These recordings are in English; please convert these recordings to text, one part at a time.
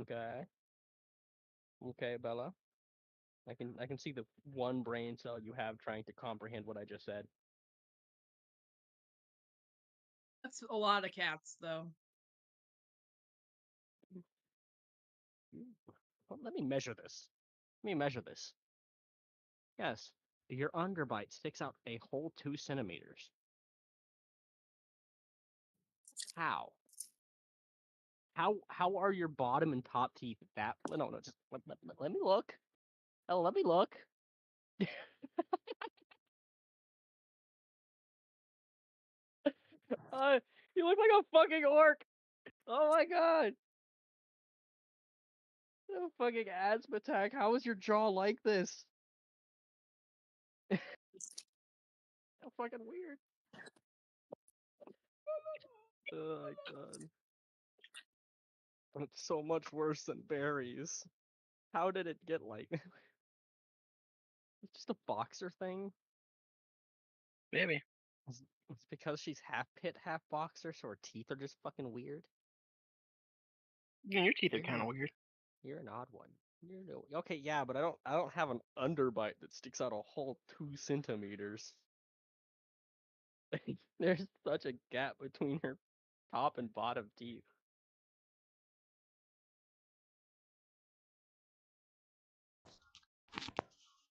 Okay. Okay, Bella. I can see the one brain cell you have trying to comprehend what I just said. That's a lot of cats, though. Well, let me measure this. Let me measure this. Yes, your underbite sticks out a whole 2 centimeters. How? How are your bottom and top teeth that? No, just let me look. Oh, let me look. You look like a fucking orc. Oh my god. A fucking asthma attack. How is your jaw like this? How fucking weird. Oh my god. It's so much worse than berries. How did it get like? It's just a boxer thing. Maybe. It's because she's half pit, half boxer, so her teeth are just fucking weird. Yeah, your teeth are kind of weird. You're an odd one. You're no okay, yeah, but I don't have an underbite that sticks out a whole 2 centimeters. There's such a gap between her top and bottom teeth.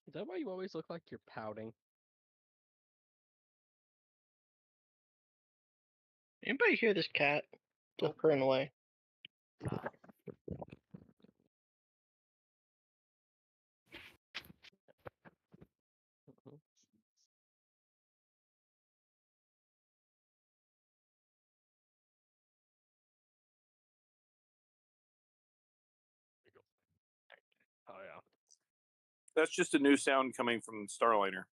Is that why you always look like you're pouting? Anybody hear this cat still purring away? Mhm. Oh yeah. That's just a new sound coming from Starliner.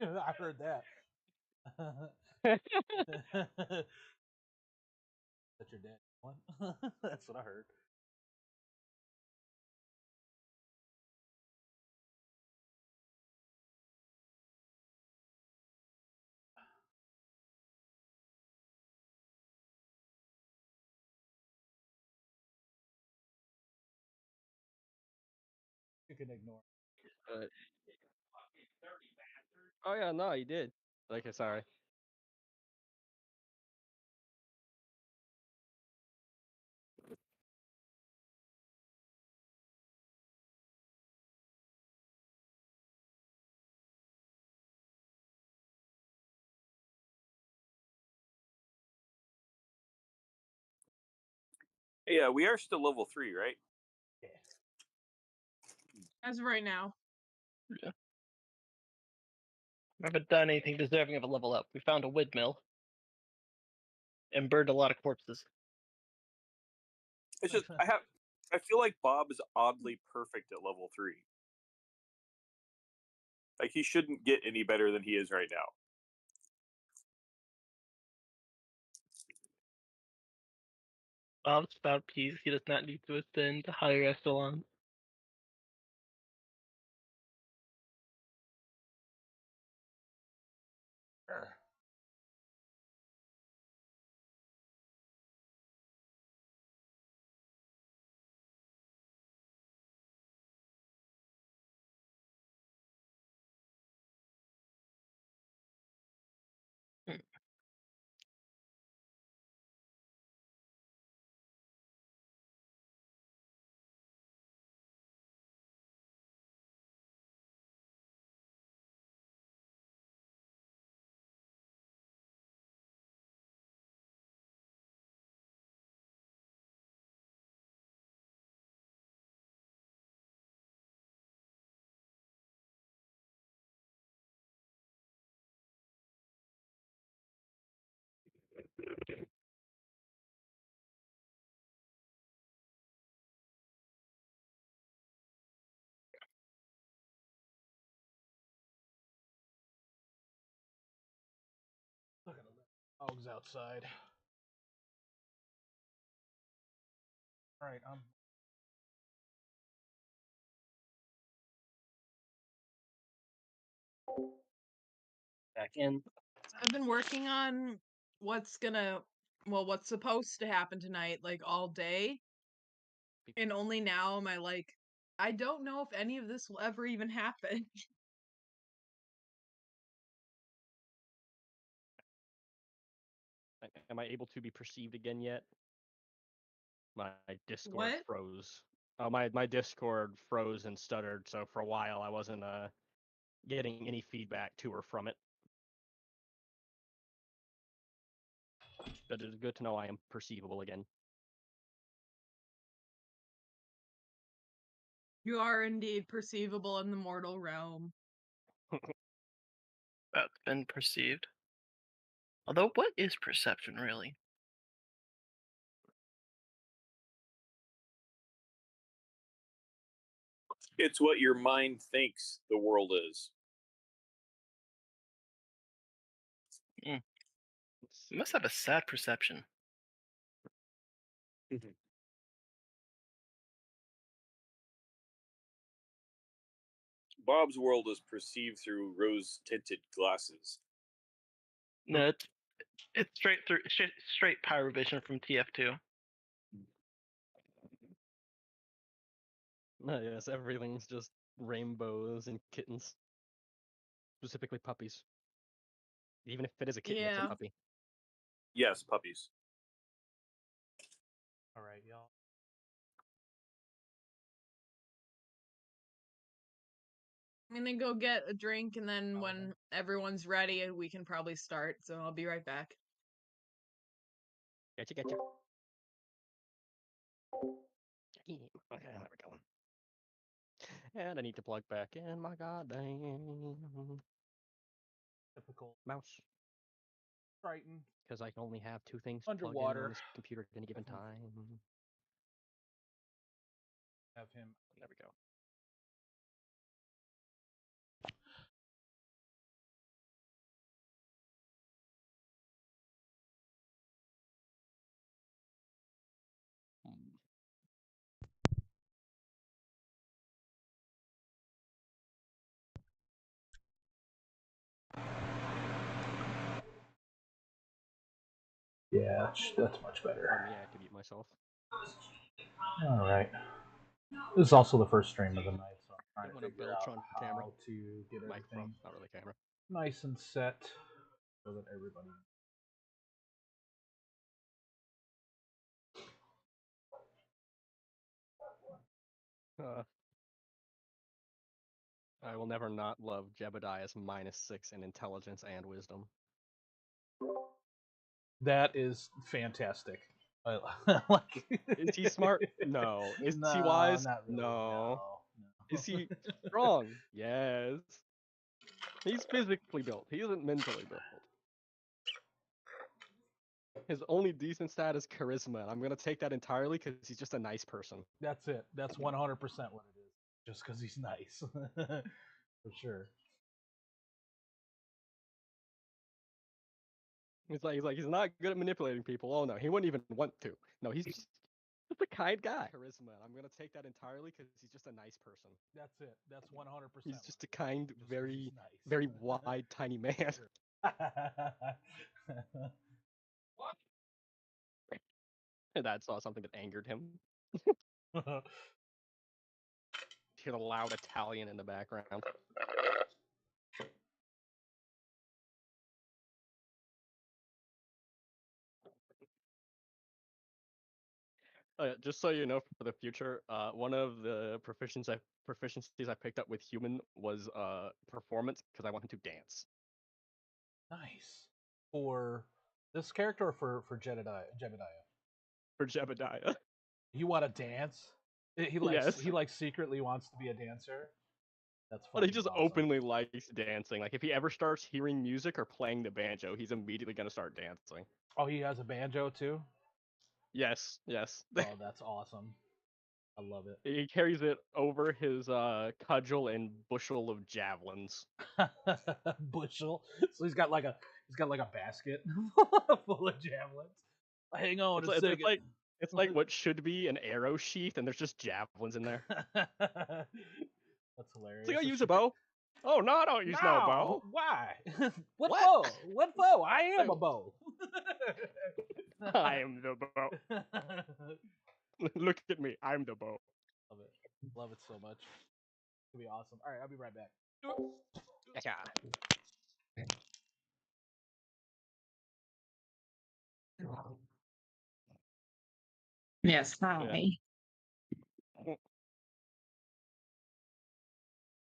I heard that. That's your dad one. That's what I heard. You can ignore. But oh yeah, no, you did. Okay, sorry. Yeah, we are still level 3, right? Yeah. As of right now. Yeah. We haven't done anything deserving of a level up. We found a windmill and burned a lot of corpses. It's just I feel like Bob is oddly perfect at level 3. Like he shouldn't get any better than he is right now. Bob's about peace. He does not need to ascend to higher echelons. Look at the dogs outside. All right, Back in. I've been working on what's gonna well, what's supposed to happen tonight, like all day. And only now am I like, I don't know if any of this will ever even happen. Am I able to be perceived again yet? My Discord What? froze. My Discord froze and stuttered, so for a while I wasn't getting any feedback to or from it. But it is good to know I am perceivable again. You are indeed perceivable in the mortal realm. That's been perceived. Although, what is perception really? It's what your mind thinks the world is. You must have a sad perception. Bob's world is perceived through rose-tinted glasses. No, it's straight power vision from TF2. No, yes, everything's just rainbows and kittens. Specifically puppies. Even if it is a kitten, it's Yeah. a puppy. Yes, puppies. All right, y'all. I'm gonna go get a drink, and then when Paladin. everyone's ready, we can probably start. So I'll be right back. Getcha, getcha. Okay, there we go. And I need to plug back in my goddamn Typical mouse. Triton. Because I can only have 2 things plugged in Underwater. on this computer at any given time. Have him. There we go. Yeah, that's much better. Let me activate myself. All right. This is also the first stream of the night, so I'm trying Don't to want to figure belch out on how camera. to get Microphone, everything not really camera. nice and set so that everybody. I will never not love Jebediah's -6 in intelligence and wisdom. That is fantastic. Like, Is he smart? No. Is no, he wise? not really. No. No. Is he strong? Yes. He's physically built. He isn't mentally built. His only decent stat is charisma, and I'm gonna take that entirely because he's just a nice person. That's it. That's 100% what it is. Just because he's nice, for sure. He's not good at manipulating people. Oh no, he wouldn't even want to. No, he's just a kind guy. Charisma. I'm gonna take that entirely because he's just a nice person. That's it. That's 100%. He's just a kind, Just 'cause very, he's nice. very wide, tiny man. And that saw something that angered him. Hear the loud Italian in the background. Just so you know, for the future, one of the proficiencies I picked up with human was performance because I want him to dance. Nice. For this character or for Jebediah? For Jebediah. You want to dance? He like secretly wants to be a dancer. That's But he fucking just awesome. openly likes dancing. Like if he ever starts hearing music or playing the banjo, he's immediately gonna start dancing. Oh, he has a banjo too? Yes. Oh, that's awesome. I love it. He carries it over his cudgel and bushel of javelins. Bushel. So he's got like a basket full of javelins. Hang on a second. It's like what should be an arrow sheath, and there's just javelins in there. That's hilarious. It's like, I use a bow. Oh no, I don't use no bow. Why? What What? bow? What bow? I am a bow. I am the bow. Look at me. I'm the bow. Love it. Love it so much. It's gonna be awesome. All right, I'll be right back. Yeah. Yes, hi. Yeah.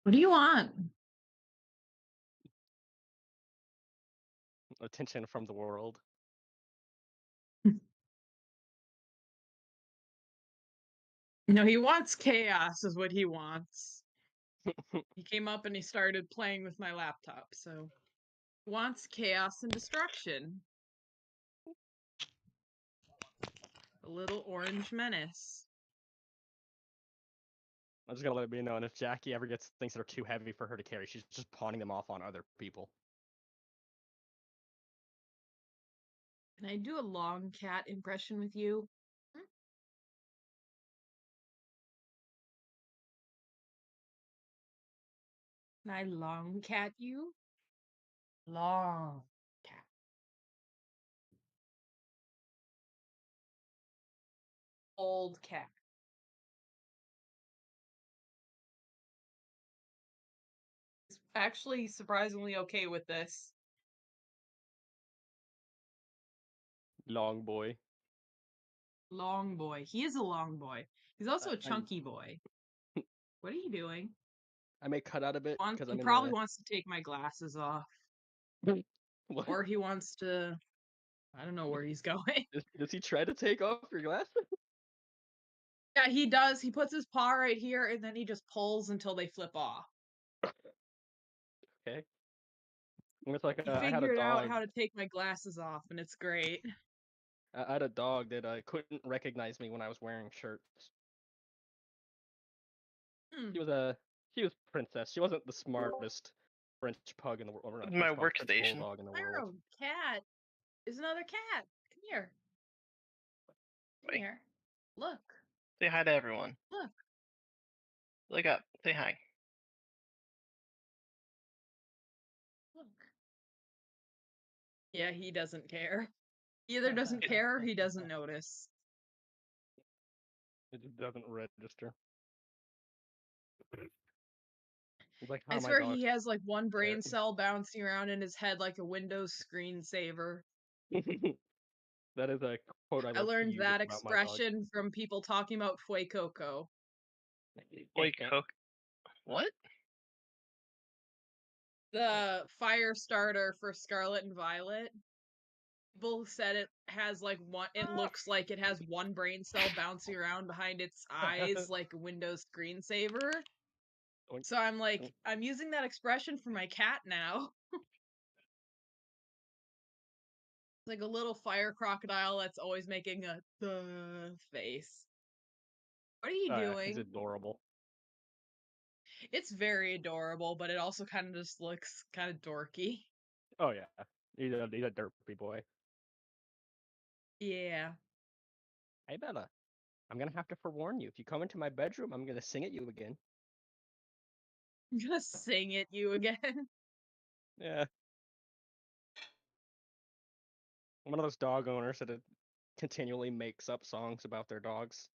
What do you want? Attention from the world. No, he wants chaos, is what he wants. He came up and he started playing with my laptop, so he wants chaos and destruction. A little orange menace. I'm just gonna let it be known if Jackie ever gets things that are too heavy for her to carry, she's just pawning them off on other people. Can I do a long cat impression with you? Can I long cat you? Long cat. Old cat. It's actually surprisingly okay with this. Long boy. Long boy. He is a long boy. He's also a I'm- chunky boy. What are you doing? I may cut out a bit because He I'm in probably wants to take my glasses off. What? Or he wants to... I don't know where he's going. Does he try to take off your glasses? Yeah, he does. He puts his paw right here and then he just pulls until they flip off. Okay. It's like He I had a figured out dog. how to take my glasses off and it's great. I had a dog that couldn't recognize me when I was wearing shirts. She was princess. She wasn't the smartest French pug in the world. My workstation. Bulldog in the Pyro, world. cat. There's another cat. Come here. Come Wait. here. Look. Say hi to everyone. Look. Look up. Say hi. Look. Yeah, he doesn't care. He either doesn't care or he doesn't notice. It just doesn't register. It's like I how my swear dog. he has like one brain cell bouncing around in his head like a Windows screensaver. That is a quote I I love to learned use that about my dog. expression from people talking about Fue Coco. Wait, Coke. What? The fire starter for Scarlet and Violet. People said it has like one, it looks like it has one brain cell bouncing around behind its eyes like a Windows screensaver. So I'm like, I'm using that expression for my cat now. Like a little fire crocodile that's always making a face. What are you doing? It's adorable. It's very adorable, but it also kind of just looks kind of dorky. Oh yeah, he's a derpy boy. Yeah. Hey Bella, I'm gonna have to forewarn you. If you come into my bedroom, I'm gonna sing at you again. I'm gonna sing at you again. Yeah. I'm one of those dog owners that continually makes up songs about their dogs.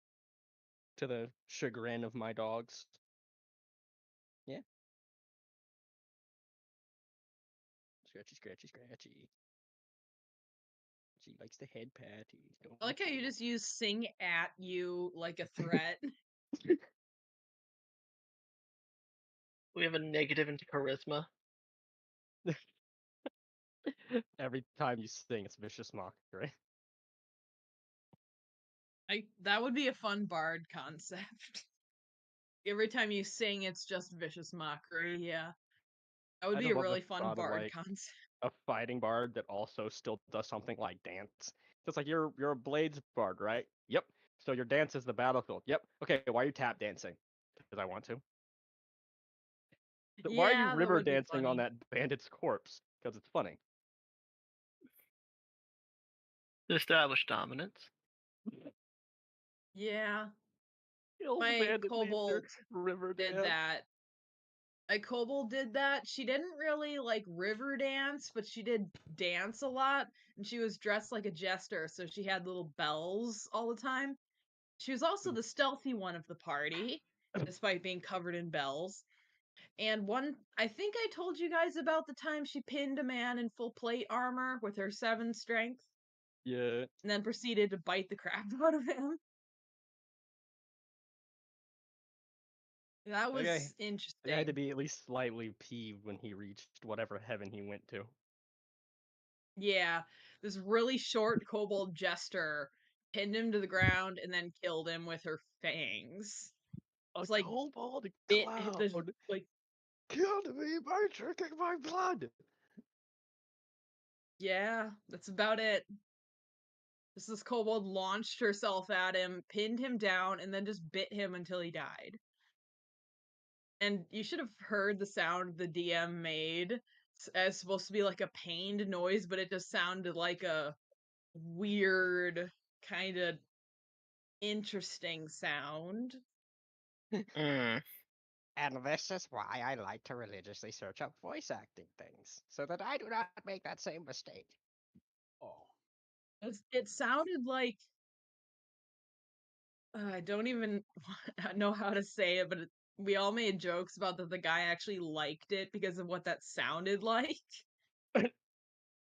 To the chagrin of my dogs. Yeah. Scratchy, scratchy, scratchy. She likes the head patties. I like how you just use sing at you like a threat. We have a negative into charisma. Every time you sing, it's vicious mockery. That would be a fun bard concept. Every time you sing, it's just vicious mockery. Yeah, that would I be just a love the really fun thought of, bard like, concept. a fighting bard that also still does something like dance. It's like you're a blades bard, right? Yep. So your dance is the battlefield. Yep. Okay, why are you tap dancing? Because I want to. Why are you Yeah, that river would be dancing on funny. that bandit's corpse? Because it's funny. To establish dominance. Yeah, Kill the my bandit leader, kobold river did dance. that. a kobold did that. She didn't really like river dance, but she did dance a lot, and she was dressed like a jester, so she had little bells all the time. She was also the stealthy one of the party, despite being covered in bells. And I think I told you guys about the time she pinned a man in full plate armor with her 7 strength, Yeah. and then proceeded to bite the crap out of him. That was Okay. It interesting. had to be at least slightly peeved when he reached whatever heaven he went to. Yeah, this really short kobold jester pinned him to the ground and then killed him with her fangs. A It's like kobold bit cloud like killed me by drinking my blood. yeah, that's about it. This kobold launched herself at him, pinned him down, and then just bit him until he died. And you should have heard the sound the DM made. It's supposed to be like a pained noise, but it just sounded like a weird, kind of interesting sound. Mm. And this is why I like to religiously search up voice acting things, so that I do not make that same mistake. Oh. It sounded like I don't even know how to say it, but we all made jokes about that the guy actually liked it because of what that sounded like.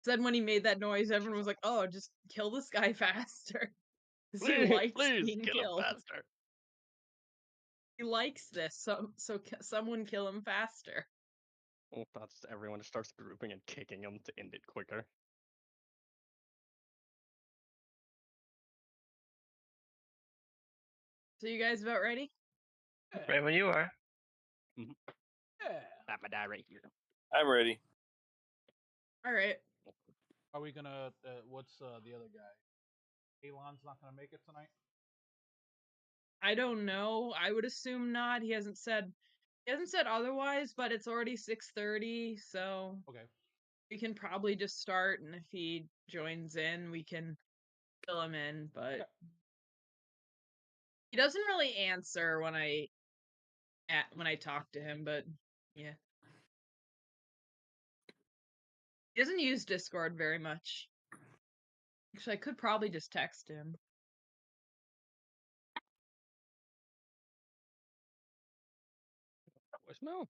Said when he made that noise, everyone was like, "Oh, just kill this guy faster." Because he likes Please being kill him killed. faster. He likes this, so someone kill him faster. Oh, that's everyone starts grouping and kicking him to end it quicker. So you guys about ready? Right when you are. Yeah. That my die right here. I'm ready. All right. Are we gonna? What's the other guy? Elon's not gonna make it tonight. I don't know. I would assume not. He hasn't said otherwise, but it's already 6:30, so Okay. we can probably just start, and if he joins in, we can fill him in, but Okay. he doesn't really answer when I talk to him, but yeah. He doesn't use Discord very much. Actually, I could probably just text him. Voicemail.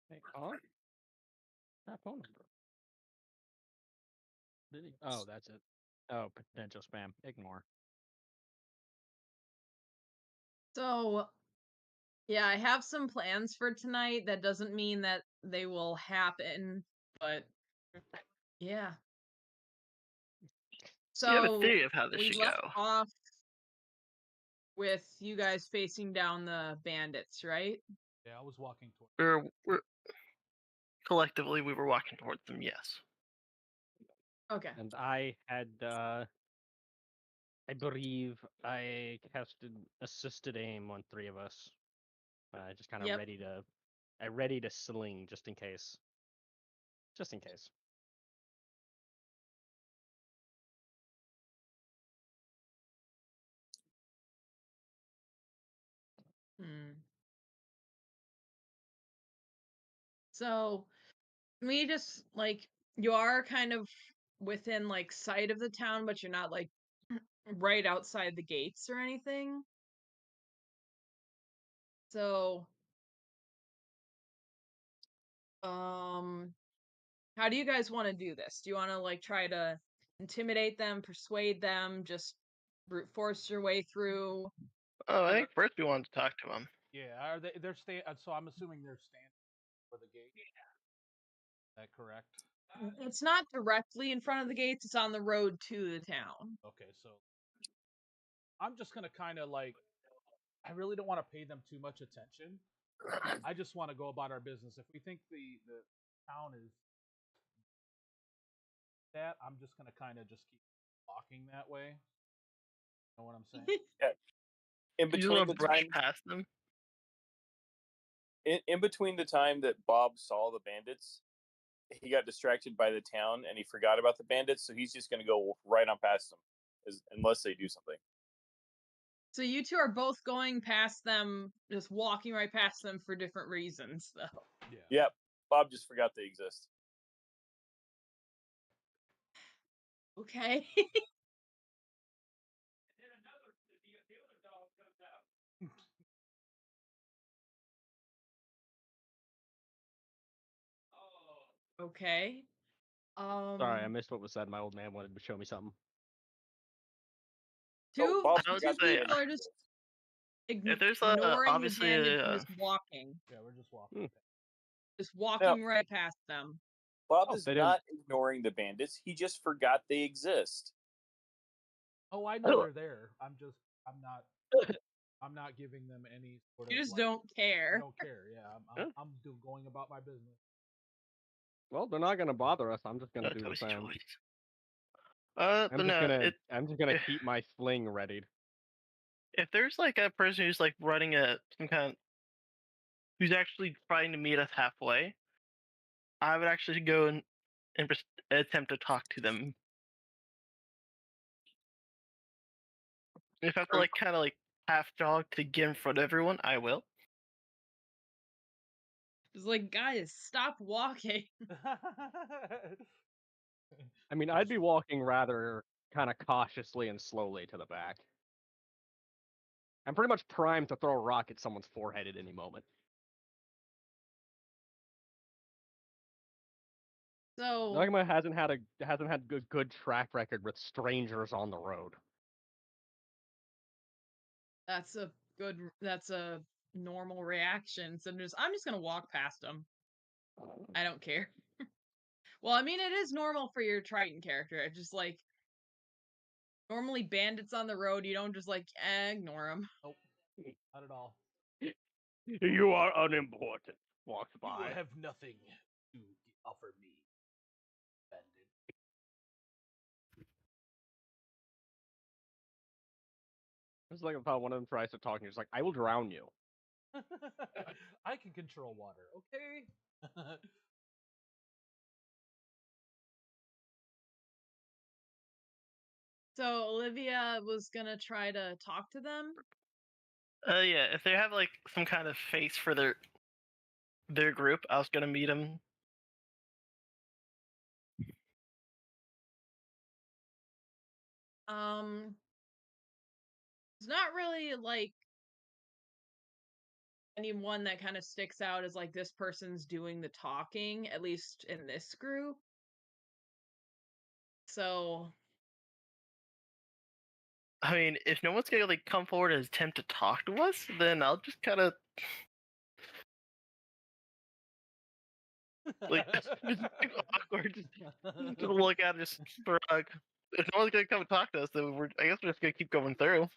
Hey, that phone number. Did he? Oh, that's it. Oh, potential spam. Ignore. So, yeah, I have some plans for tonight. That doesn't mean that they will happen, but yeah. So you have a So, theory of how this we should left go. off with you guys facing down the bandits, right? Yeah, I was walking toward. We're collectively we were walking towards them. Yes. Okay. And I had, I believe I casted assisted aim on 3 of us. Just kind of Yep. ready to sling just in case. Just in case. So, we just like you are kind of within like sight of the town, but you're not like right outside the gates or anything. So, how do you guys want to do this? Do you want to like try to intimidate them, persuade them, just brute force your way through? Oh, I think first we wanted to talk to them. Yeah, are they? They're staying. So I'm assuming they're standing for the gate. Is that correct? It's not directly in front of the gates, it's on the road to the town. Okay, so I'm just gonna kind of like. I really don't want to pay them too much attention. I just want to go about our business. If we think the town is that, I'm just gonna kind of just keep walking that way. Know what I'm saying? In You between want the to brush time, past them? in between the time that Bob saw the bandits he got distracted by the town and he forgot about the bandits, so he's just going to go right on past them, unless they do something. So you two are both going past them, just walking right past them for different reasons, though. Yeah. Yep, Bob just forgot they exist. Okay. Okay. Sorry, I missed what was said. My old man wanted to show me something. Two, Bob I was two gonna say, people are just if there's ignoring obviously the bandits and just walking. Yeah, we're just walking. Just walking right past them. Bob Oh, is they didn't- not ignoring the bandits. He just forgot they exist. Oh, I know they're there. I'm not giving them any sort of. You just like, don't I care. don't care. Yeah, I'm going about my business. Well, they're not gonna bother us. I'm just gonna do the Toby's same. choice. But no, I'm just gonna keep my sling readied. if there's like a person who's like running some kind of, who's actually trying to meet us halfway, I would actually go and attempt to talk to them. If I have to like kind of like half jog to get in front of everyone, I will. It's like, guys, stop walking. I mean, I'd be walking rather kind of cautiously and slowly to the back. I'm pretty much primed to throw a rock at someone's forehead at any moment. So Nagma hasn't had a good track record with strangers on the road. that's a normal reaction. So I'm just gonna walk past them. I don't care. Well, I mean, it is normal for your Triton character. It's just like normally bandits on the road, you don't just like ignore them. Nope, not at all. You are unimportant. Walks by. You have nothing to offer me, bandit. It's like if one of them tries to talk, and you're just like, "I will drown you." I can control water. Okay. So Olivia was gonna try to talk to them. Yeah, if they have like some kind of face for their group, I was gonna meet them. It's not really like anyone that kind of sticks out as like this person's doing the talking, at least in this group. So I mean, if no one's gonna like come forward and attempt to talk to us, then I'll just kind of like just awkward, just look at it, just shrug. If no one's gonna come and talk to us, then I guess we're just gonna keep going through.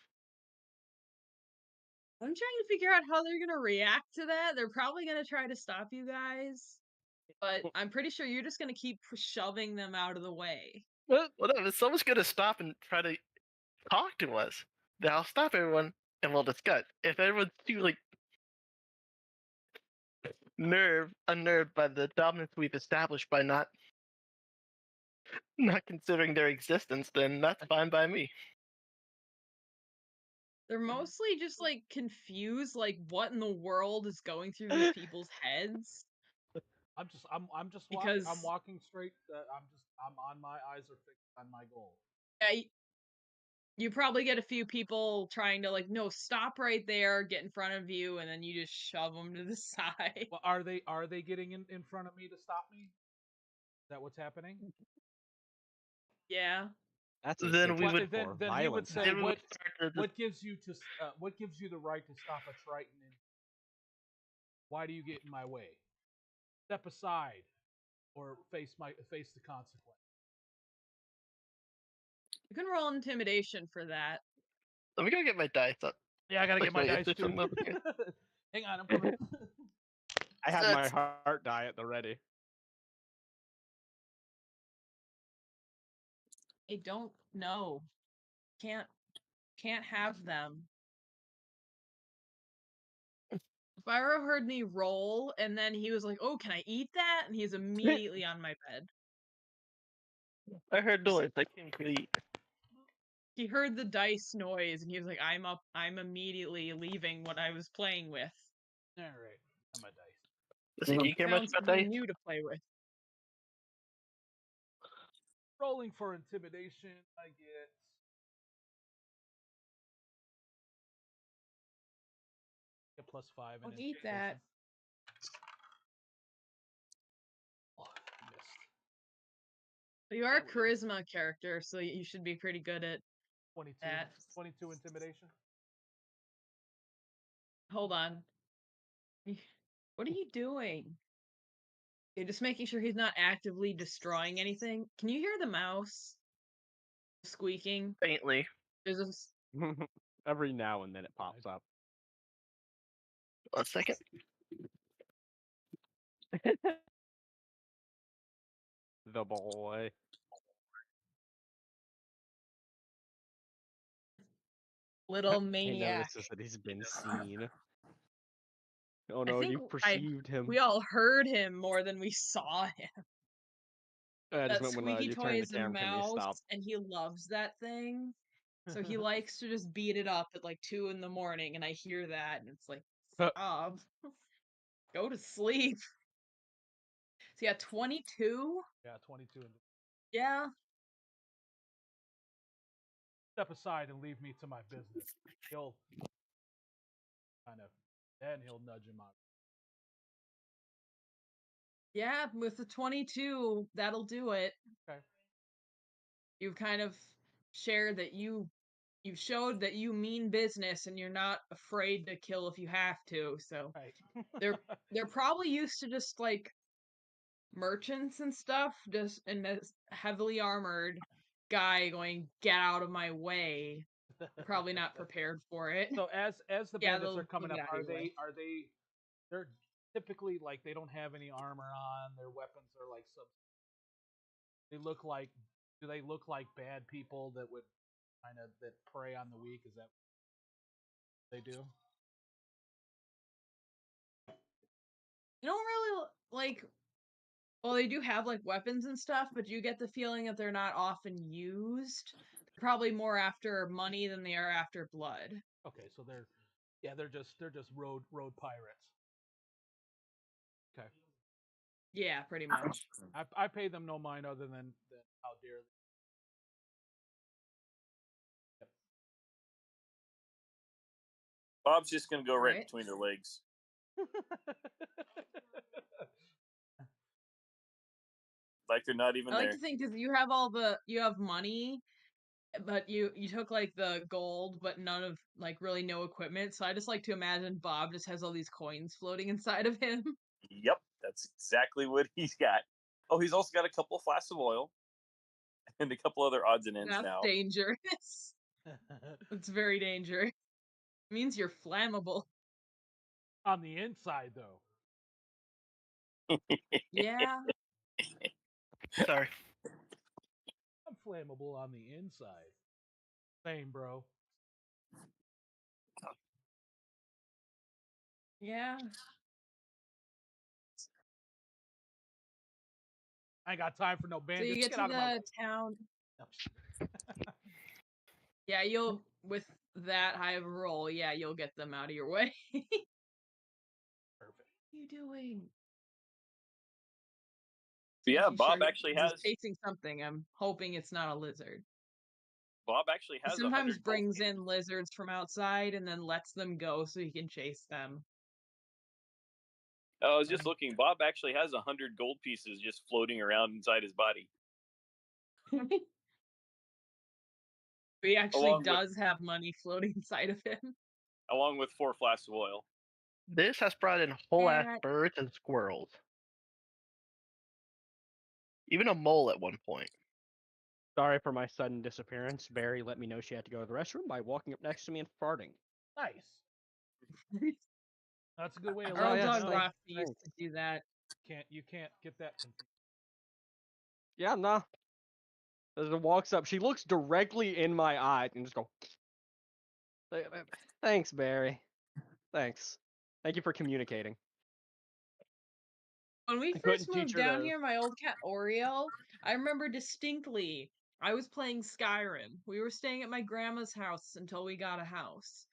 I'm trying to figure out how they're gonna react to that. They're probably gonna try to stop you guys, but I'm pretty sure you're just gonna keep shoving them out of the way. Well, no, if someone's gonna stop and try to talk to us, then I'll stop everyone and we'll discuss. If everyone's too like unnerved by the dominance we've established by not considering their existence, then that's fine by me. They're mostly just like confused, like what in the world is going through these people's heads. I'm just walking. Because I'm walking straight. I'm on. My eyes are fixed on my goal. yeah, you probably get a few people trying to like, no, stop right there, get in front of you, and then you just shove them to the side. Well, are they getting in front of me to stop me? Is that what's happening? Yeah. That's Then we would then he would say Then we what would start to what gives you the right to stop a Triton? And why do you get in my way? Step aside, or face the consequence. You can roll intimidation for that. Let me go get my dice up. Yeah, I gotta get my Wait, dice is too. this over here? Hang on, I'm coming. I had my heart die at the ready. I don't know. Can't have them. Spyro heard me roll, and then he was like, "Oh, can I eat that?" And he's immediately on my bed. I heard noise. I came to eat. He heard the dice noise, and he was like, "I'm up. I'm immediately leaving what I was playing with." All right, on my dice. Listen, you care much Found about something dice? new to play with. Rolling for intimidation, I get +5 in Don't eat that. intimidation. Oh, missed. But you are a charisma character, so you should be pretty good at 22. that. 22 intimidation. Hold on. What are you doing? You're just making sure he's not actively destroying anything. Can you hear the mouse squeaking? Faintly. There's a s- Every now and then it pops up. 1 second. The boy. little He maniac. notices that he's been seen. Oh I no, think you perceived him. we all heard him more than we saw him. I just That meant when squeaky you toy turned the is a camera to me, mouse, stop. and he loves that thing. So he likes to just beat it up at like 2 in the morning, and I hear that, and it's like, stop. Go to sleep. So yeah, 22? Yeah, 22. Yeah. Step aside and leave me to my business. He'll then he'll nudge him out. Yeah, with the 22, that'll do it. Okay. You've kind of shared that you've showed that you mean business and you're not afraid to kill if you have to. So Right. they're probably used to just like merchants and stuff, just and this heavily armored guy going, "Get out of my way." They're probably not prepared for it. So as the Yeah, bandits are they'll coming get up, out of your way. they're typically like they don't have any armor on. Their weapons are like they look like do they look like bad people that would that prey on the weak? Is that what they do? You don't really like. Well, they do have like weapons and stuff, but you get the feeling that they're not often used. They're probably more after money than they are after blood. Okay, so they're just road pirates. Okay. Yeah, pretty much. I pay them no mind other than how dearly. Yep. Bob's just gonna go right Right. between their legs. Like they're not even I like there. to think because you have money, but you took like the gold, but none of like really no equipment. So I just like to imagine Bob just has all these coins floating inside of him. Yep, that's exactly what he's got. Oh, he's also got a couple of flasks of oil and a couple other odds and ends That's now. dangerous. It's very dangerous. It means you're flammable. On the inside, though. Yeah. Sorry. I'm flammable on the inside. Same, bro. Yeah. I ain't got time for no So bandits. you get Get to out of my way. the town. Yeah, you'll with that high of a roll, yeah, you'll get them out of your way. Perfect. What are you doing? But yeah, Making Bob sure actually he's has chasing something. I'm hoping it's not a lizard. He He has sometimes 100 brings gold in lizards from outside and then lets them go so he can chase them. I was just looking. Bob actually has 100 gold pieces just floating around inside his body. He actually Along with- does have money floating inside of him. Along with 4 flasks of oil. This has brought in whole ass Yeah. birds and squirrels. Even a mole at one point. Sorry for my sudden disappearance. Barry let me know she had to go to the restroom by walking up next to me and farting. Nice. That's a good way of Our old yeah, dog thanks, Roxy used thanks. to do that. You can't get that confused. Yeah, nah. As it walks up, she looks directly in my eyes and just go, "Thanks, Barry. Thanks." Thank you for communicating. When we I first couldn't teach moved her down to- here, my old cat Oreo, I remember distinctly. I was playing Skyrim. We were staying at my grandma's house until we got a house.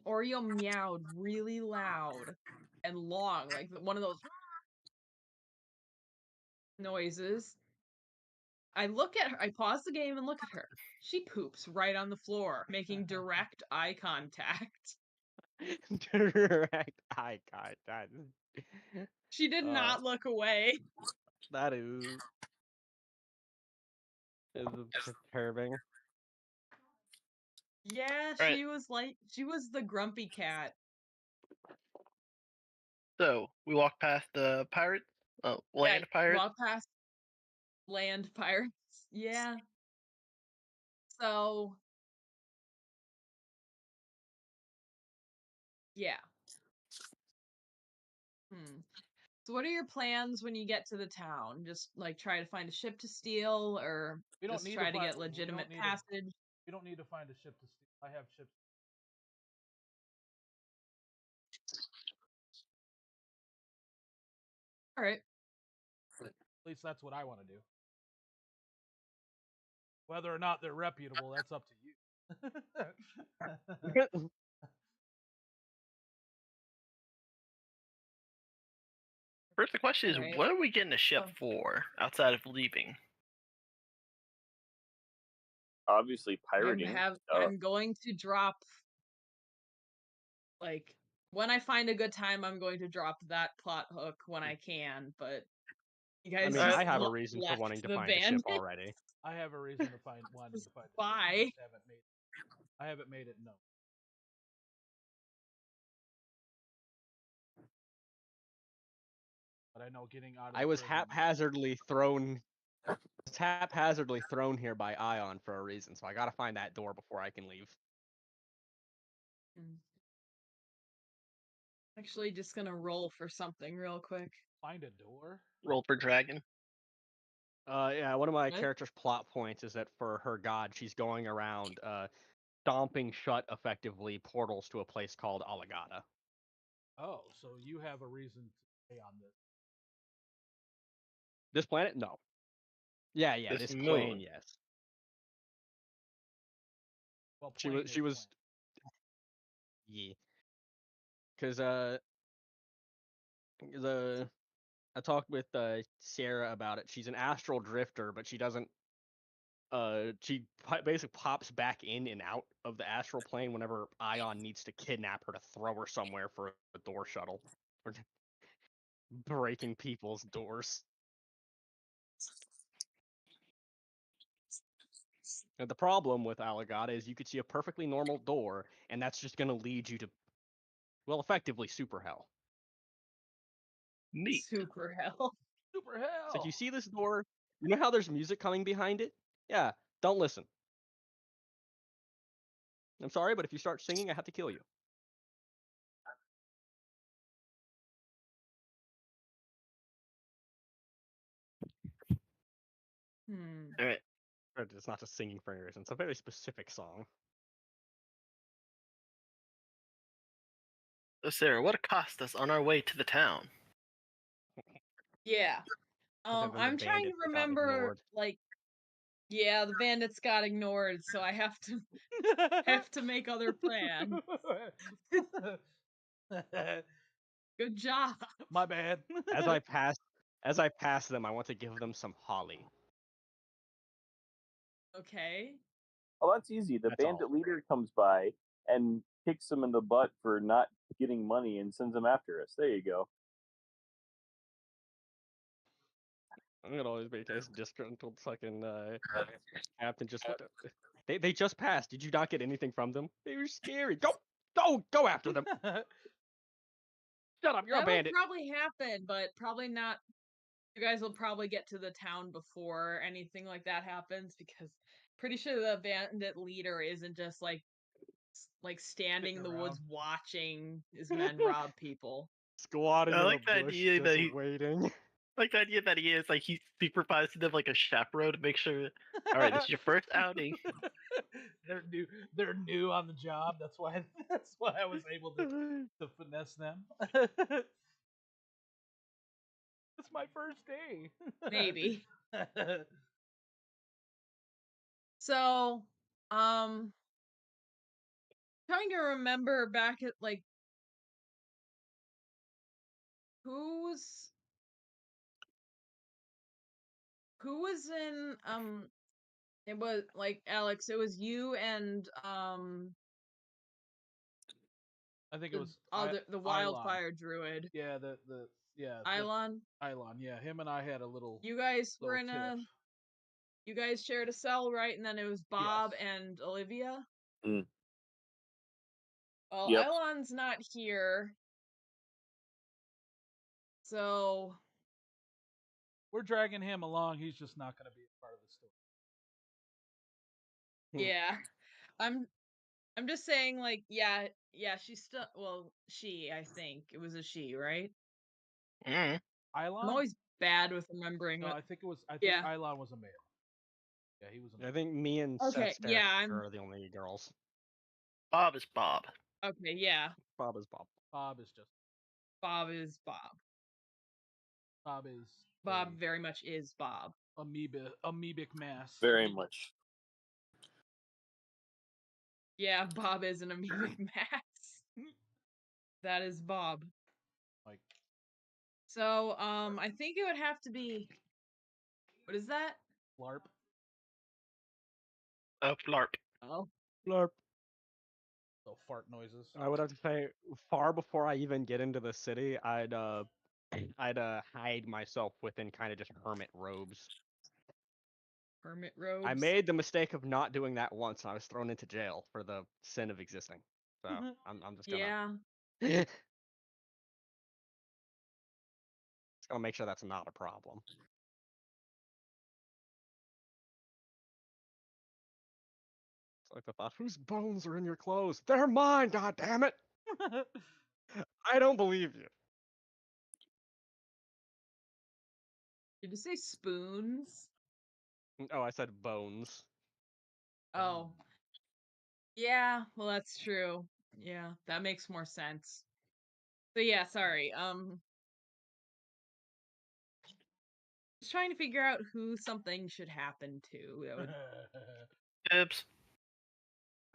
Oreo meowed really loud and long, like one of those noises. I look at her, I pause the game and look at her. She poops right on the floor, making direct eye contact. Direct eye contact. She did not look away. That is disturbing. Yeah, Right. she was the grumpy cat. So we walk past the pirates, land pirates. Walk past land pirates. Yeah. So yeah. So what are your plans when you get to the town? Just like try to find a ship to steal, or We don't just need try to find, get legitimate passage? We don't need to find a ship to steal. I have ships. All right. At least that's what I want to do. Whether or not they're reputable, that's up to you. First, the question is, Alright. what are we getting a ship for outside of leaving? Obviously, pirating. I'm going to drop, like, when I find a good time, I'm going to drop that plot hook when I can, but you I guys mean, just I have a reason for left wanting to the find a ship bandit. already. I have a reason to find one. Bye. I haven't made it known. But I know getting out of I was prison- haphazardly thrown here by Ion for a reason, so I gotta find that door before I can leave. Actually, just gonna roll for something real quick. Find a door? Roll for dragon. Yeah, one of my What? character's plot points is that for her god, she's going around stomping shut effectively portals to a place called Alagata. Oh, so you have a reason to stay on this. This planet? No. Yeah, This this moon. plane, yes. Well, She plane was is plane. yeah. Cause I talked with Sarah about it. She's an astral drifter, but she doesn't she basically pops back in and out of the astral plane whenever Ion needs to kidnap her to throw her somewhere for a door shuttle. Or breaking people's doors. And the problem with Alagata is you could see a perfectly normal door, and that's just going to lead you to, well, effectively super hell. Neat. Super hell. Super hell! It's like you see this door, you know how there's music coming behind it? Yeah, don't listen. I'm sorry, but if you start singing, I have to kill you. All right. It's not just singing for any reason. It's a very specific song. So Sarah, what cost us on our way to the town? Yeah. Other than the I'm trying to bandits that got remember, ignored. like, yeah, the bandits got ignored, so I have to make other plans. Good job. My bad. As I pass them, I want to give them some holly. Okay. Well, that's easy. The That's all. bandit leader comes by and kicks him in the butt for not getting money and sends him after us. There you go. I'm gonna always be this disgruntled fucking captain. Just what the... they just passed. Did you not get anything from them? They were scary. Go after them. Shut up. You're That a bandit. would probably happen, but probably not. You guys will probably get to the town before anything like that happens, because pretty sure the bandit leader isn't just like standing in the woods watching his men rob people. Squatting I in like a the bush, idea just that he- waiting. Like the idea that he is like he supervises them like a chaperone to make sure. All right, this is your first outing. They're new on the job. That's why I was able to finesse them. It's my first day. Maybe. So, trying to remember back at like who was in it was like Alex, it was you and I think it was the Ilon. wildfire druid. Yeah, Ilon. Ilon. Yeah, him and I had a little. You guys were little in a. tiff. You guys shared a cell, right? And then it was Bob Yes. and Olivia. Mm. Well, Yep. Ilon's not here, so We're dragging him along. He's just not going to be a part of the story. yeah, I'm just saying, like, yeah, she's still. Well, I think it was a she, right? Mm. Ilon? I'm always bad with remembering. No, what... I think it was. I think Yeah. Ilon was a male. Yeah, he was a male. I think me and Okay, Seth's yeah, character are the only girls. Bob is Bob. Okay, yeah. Bob is Bob. Bob is just. Bob is Bob. Bob is. Bob very much is Bob. Amoebic mass. Very much. Yeah, Bob is an amoebic mass. That is Bob. Like. So, I think it would have to be. What is that? Flarp. Flarp. Oh. Flarp. So fart noises. I would have to say, far before I even get into the city, I'd hide myself within kind of just hermit robes. Hermit robes. I made the mistake of not doing that once, and I was thrown into jail for the sin of existing. So I'm just gonna. Yeah. Just gonna make sure that's not a problem. It's like the thought, whose bones are in your clothes? They're mine, god damn it! I don't believe you. Did you say spoons? Oh, I said bones. Oh. Yeah, well that's true. Yeah, that makes more sense. So yeah, sorry. Just trying to figure out who something should happen to. That would... Oops.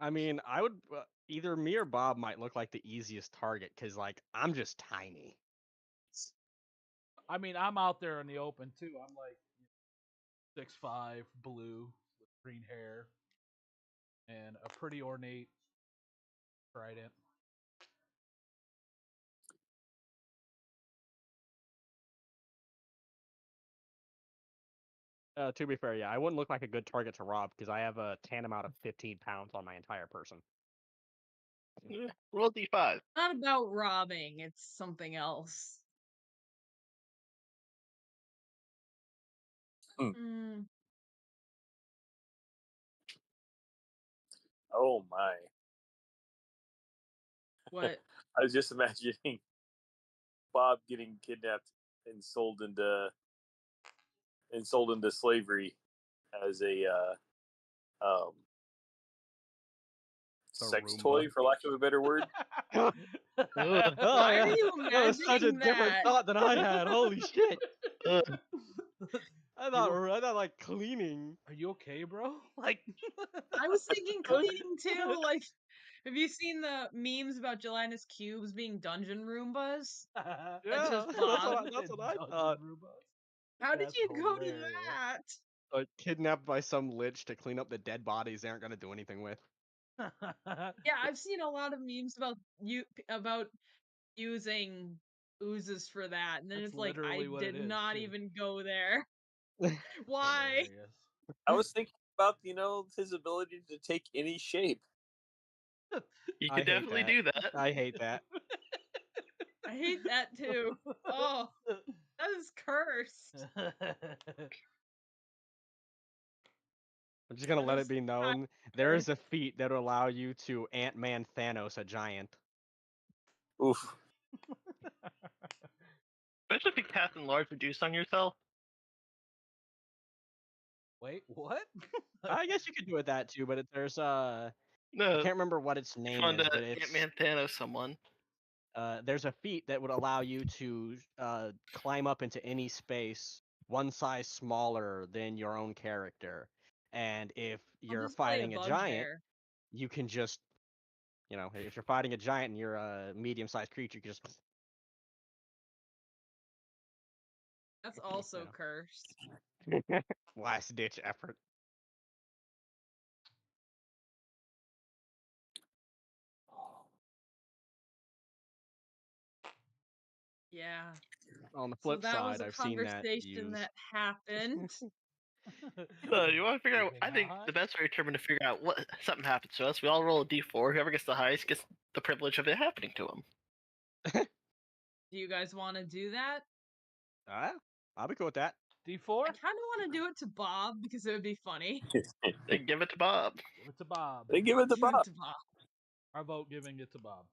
I mean, I would either me or Bob might look like the easiest target because, like, I'm just tiny. I mean, I'm out there in the open too. I'm like 6'5", blue, with green hair, and a pretty ornate trident. To be fair, yeah, I wouldn't look like a good target to rob because I have a tantamount of 15 pounds on my entire person. Roll D5. Not about robbing, it's something else. Mm. Oh my. What? I was just imagining Bob getting kidnapped and sold into slavery as a sex Roomba. toy, for lack of a better word. Oh, Why yeah. are you That was such a imagining different that? thought than I had. Holy shit! Ugh. I thought like cleaning. Are you okay, bro? Like, I was thinking cleaning too. Like, have you seen the memes about gelatinous cubes being dungeon Roombas? Yeah, just that's Bob. what I Dungeon thought. Roomba. How did That's you go to hilarious. that? Like kidnapped by some lich to clean up the dead bodies they aren't gonna do anything with. Yeah, I've seen a lot of memes about using oozes for that, and then That's it's like I literally what it did is, not too. even go there. Why? Hilarious. I was thinking about his ability to take any shape. You I could hate definitely that. do that. I hate that. I hate that too. Oh, that is cursed. I'm just gonna That let is it be known there is a feat that will allow you to Ant-Man Thanos a giant. Oof. Especially if you cast enlarge reduce on yourself. Wait, what? I guess you could do it that too, but there's I No, can't remember what its name fun is, to but it's Ant-Man Thanos someone. there's a feat that would allow you to climb up into any space one size smaller than your own character, and if I'll you're just play fighting a giant, you can just, if you're fighting a giant and you're a medium-sized creature, you can just That's also know. cursed. last-ditch effort. Yeah. On the So flip that was side, a I've seen that conversation used. that happened. So you want to figure out? Moving I think on. the best way to determine to figure out what something happens to us, we all roll a d4. Whoever gets the highest gets the privilege of it happening to them. Do you guys want to do that? I'll be cool with that. I D4? kind of want to do it to Bob because it would be funny. Then give it to Bob. Give it to Bob. They give it to Give it Bob. to Bob. I vote giving it to Bob.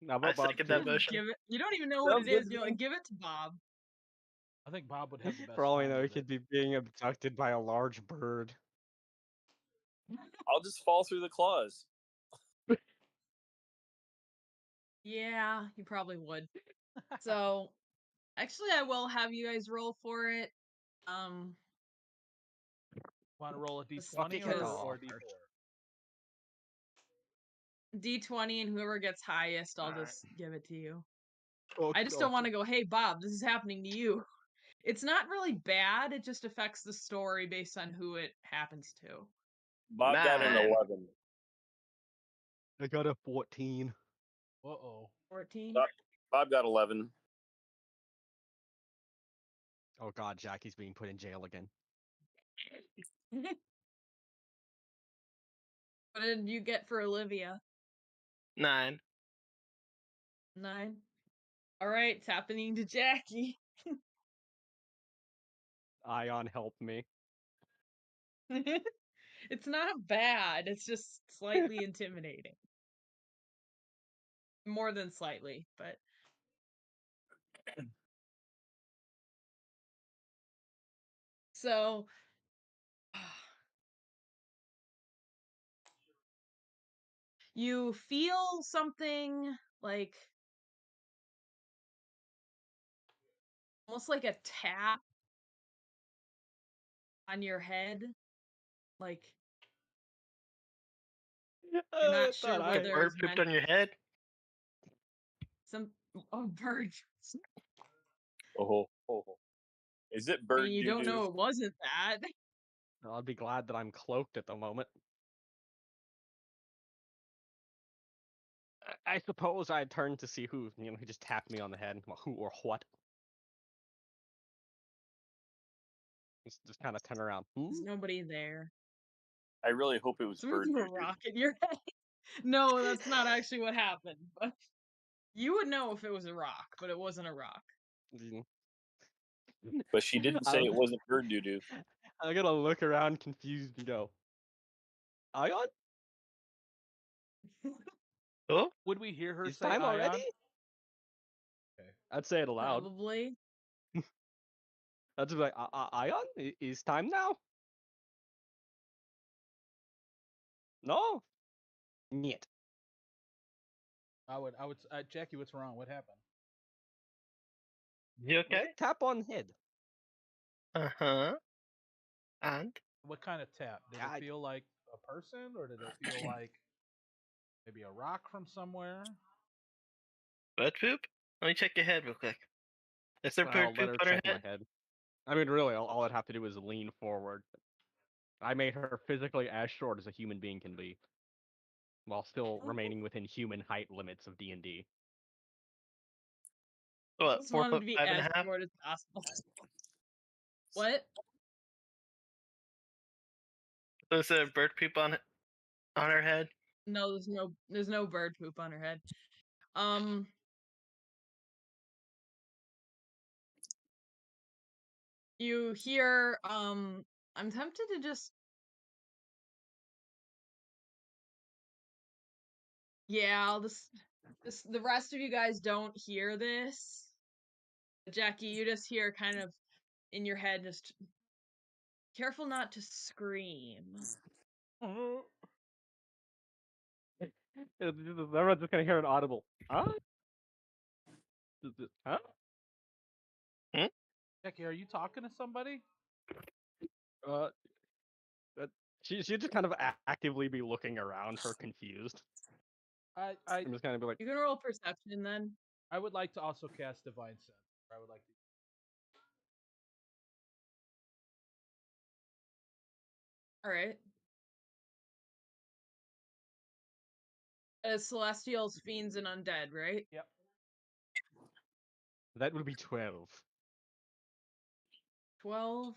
Now, I vote Bob second too. that motion. Give it. You don't even know what Sounds it good is. to You're me. like, give it to Bob. I think Bob would have the best. For all we time know, he with could it. be being abducted by a large bird. I'll just fall through the claws. Yeah, you probably would. So, actually, I will have you guys roll for it. Want to roll a Just D20 because- or D4? D20, and whoever gets highest, I'll Alright. just give it to you. Oh, I just don't want to go, hey, Bob, this is happening to you. It's not really bad. It just affects the story based on who it happens to. Bob got an 9. 11. I got a 14. Uh-oh. 14. Bob got 11. Oh god, Jackie's being put in jail again. What did you get for Olivia? 9. 9. All right, it's happening to Jackie. Ion, help me. It's not bad. It's just slightly intimidating. More than slightly, but so you feel something like almost like a tap on your head, like you're not sure Thought whether Bird it's pooped meant on your head. a bird. Oh. Is it I bird mean, you don't doo-doo? know it wasn't that. I'll be glad that I'm cloaked at the moment. I suppose I'd turn to see who just tapped me on the head. Well, who or what. Just kind of turn around. There's nobody there. I really hope it was Someone bird threw a doo-doo. rock in your head. No, that's not actually what happened. But you would know if it was a rock, but it wasn't a rock. But she didn't say it wasn't bird doo-doo. I'm gonna look around confused and go, Ion? Oh, Would we hear her It's say time Ion? already? Okay. I'd say it aloud. Probably. I'd just be like, Ion? Is time now? No? Niet. I would. Jackie, what's wrong? What happened? you okay? Tap on head. Uh-huh. And What kind of tap? Did God. it feel like a person, or did it feel like maybe a rock from somewhere? bird poop? Let me check your head real quick. Is there I'll bird let poop her on her check my head? head. I mean, really, all I'd have to do is lean forward. I made her physically as short as a human being can be, while still remaining within human height limits of D&D. What, Just 4 wanted foot to be 5 and as a half? short as possible. What? So is there bird poop on her head? No, there's no bird poop on her head. You hear I'm tempted to just I'll just the rest of you guys don't hear this. Jackie, you just hear kind of in your head, just careful not to scream. Everyone's just gonna hear an audible. Huh? Huh? Jackie, are you talking to somebody? Uh, she'd just kind of actively be looking around her, confused. I I'm just kind of be like, You can roll perception then. I would like to also cast Divine Sense. I would like to. All right. Celestials, fiends, and undead, right? Yep. that would be 12. 12.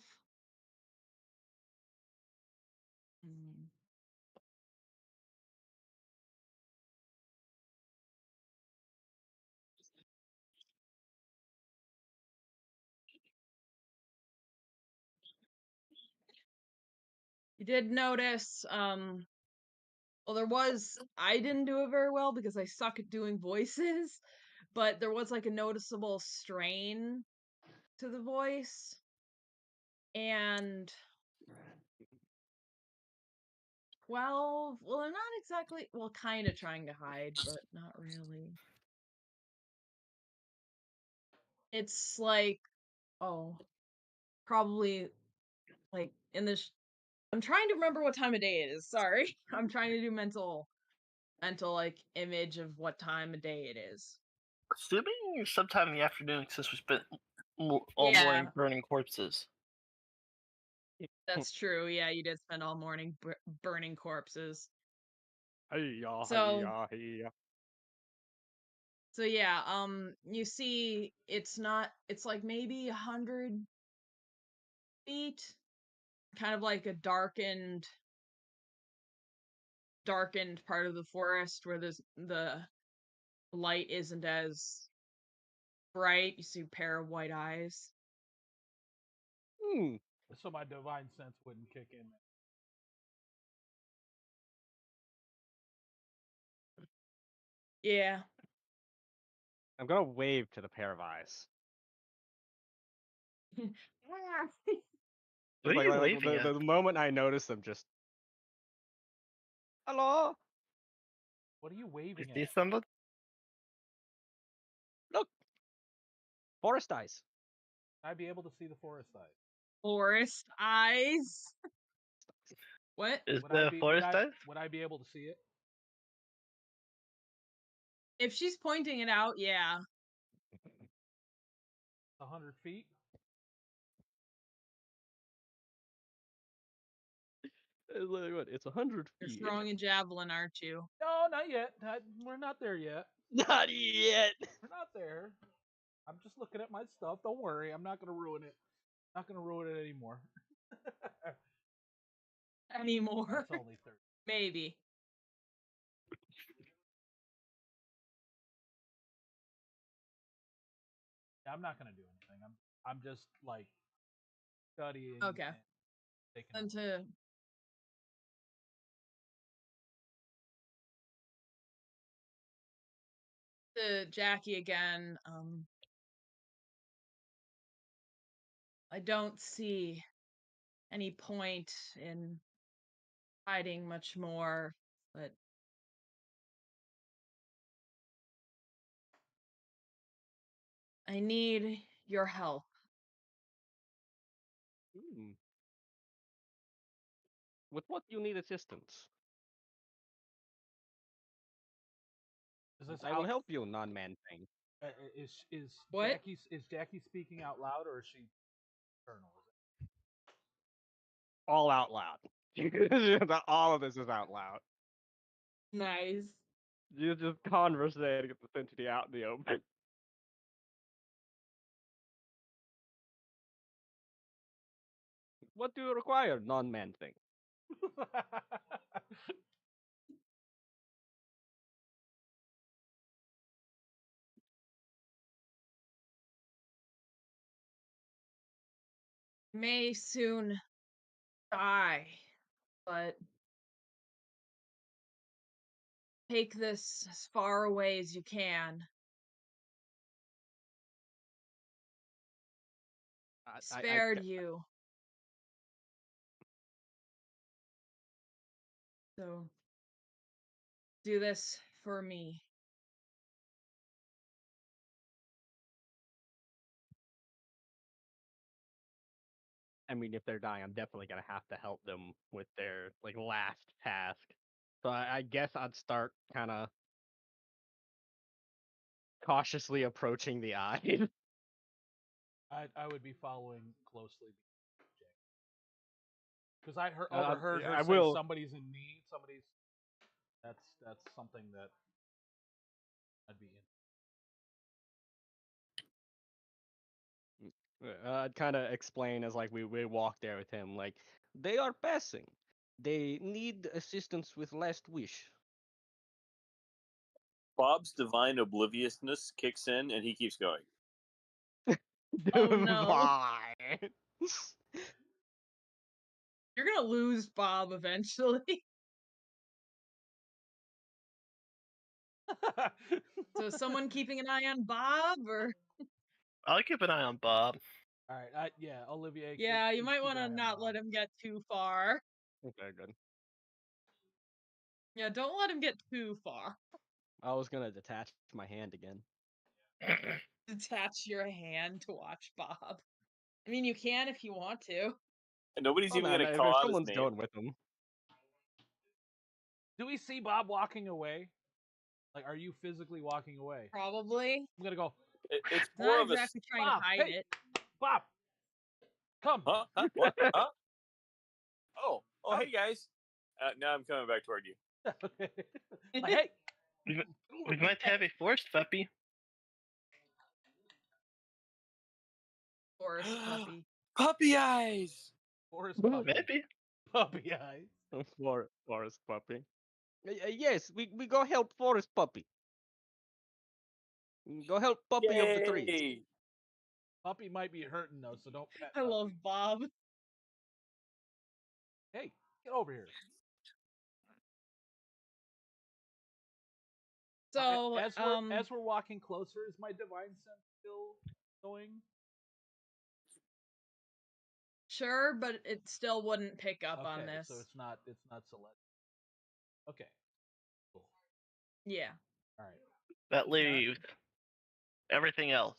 Hmm. You did notice, well, I didn't do it very well because I suck at doing voices, but there was like a noticeable strain to the voice. And 12, well, they're not exactly, well, kind of trying to hide, but not really. It's like, oh, probably like in this. I'm trying to remember what time of day it is. Sorry. I'm trying to do mental like image of what time of day it is. Assuming sometime in the afternoon, since we spent all Yeah. morning burning corpses. That's true. Yeah, you did spend all morning burning corpses. Hey-ya, So- hey-ya, hey-ya. So yeah, you see it's like maybe 100 feet, kind of like a darkened part of the forest where the light isn't as bright. You see a pair of white eyes. Hmm. So my Divine Sense wouldn't kick in. Yeah. I'm gonna wave to the pair of eyes. What are Like, you like, waving the, at? the moment I notice them, just hello. What are you You waving see at? something? Look, forest eyes. I'd be able to see the forest eyes. Forest eyes. What? Is Would I the be? forest eyes? Would I be able to see it? If she's pointing it out, yeah. 100 feet. It's 100 You're feet. throwing a javelin, aren't you? No, not yet. We're not there yet. Not yet. We're not there. I'm just looking at my stuff. Don't worry. I'm not gonna ruin it. Not gonna ruin it anymore. Anymore. That's only 30. Maybe. Yeah, I'm not gonna do anything. I'm just like studying. Okay. And taking And notes. to Jackie again, I don't see any point in hiding much more, but I need your help. Hmm. With what do you need assistance? Is this I will out? help you, non-man thing. Is What? Jackie speaking out loud or is she internal? All out loud. All of this is out loud. Nice. You're just conversating with this entity out in the open. What do you require, non-man thing? May soon die, but take this as far away as you can. Spared you. So do this for me. I mean, if they're dying, I'm definitely gonna have to help them with their like last task. So I guess I'd start kind of cautiously approaching the eye. I would be following closely because I overheard her I say will. somebody's in need. That's something that I'd be in. I'd kind of explain as like we walk there with him, like they are passing. They need assistance with last wish. Bob's divine obliviousness kicks in, and he keeps going. Oh, no. Why? You're gonna lose Bob eventually. So is someone keeping an eye on Bob, or? I'll keep an eye on Bob. All right, yeah, Olivier. Yeah, you keep might an want eye to on not let Bob. him get too far. Okay, good. Yeah, don't let him get too far. I was gonna detach my hand again. Detach your hand to watch Bob. I mean, you can if you want to. And nobody's Oh, even no, going to if call out his someone's name. going with him. Do we see Bob walking away? Like, are you physically walking away? Probably. I'm gonna go. It's more Not of a exactly trying Bob, to hide hey! it. Bob, come. huh? What? Huh? Oh, Huh? hey guys. Now I'm coming back toward you. Okay. Like, hey, We might have a forest puppy. Forest puppy. Puppy eyes. forest puppy. Maybe. Puppy eyes. Forest puppy. Yes, we go help forest puppy. Go help puppy of the trees. Yay. Puppy might be hurting though, so don't pet I puppy. love Bob. Hey, get over here. So, as we're walking closer, is my divine sense still going? sure, but it still wouldn't pick up on Okay, this. so it's not select. Okay, cool. Yeah. All right. That leaves everything else.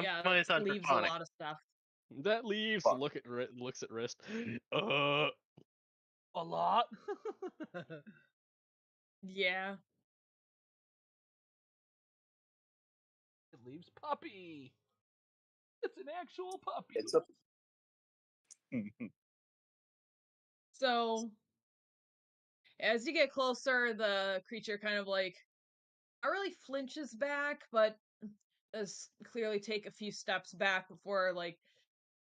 Yeah, Money's that on leaves a Draconic. lot of stuff. That leaves. Fuck. Looks at wrist. A lot. Yeah. It leaves puppy. It's an actual puppy. It's a. So, as you get closer, the creature kind of like not really flinches back, but does clearly take a few steps back before like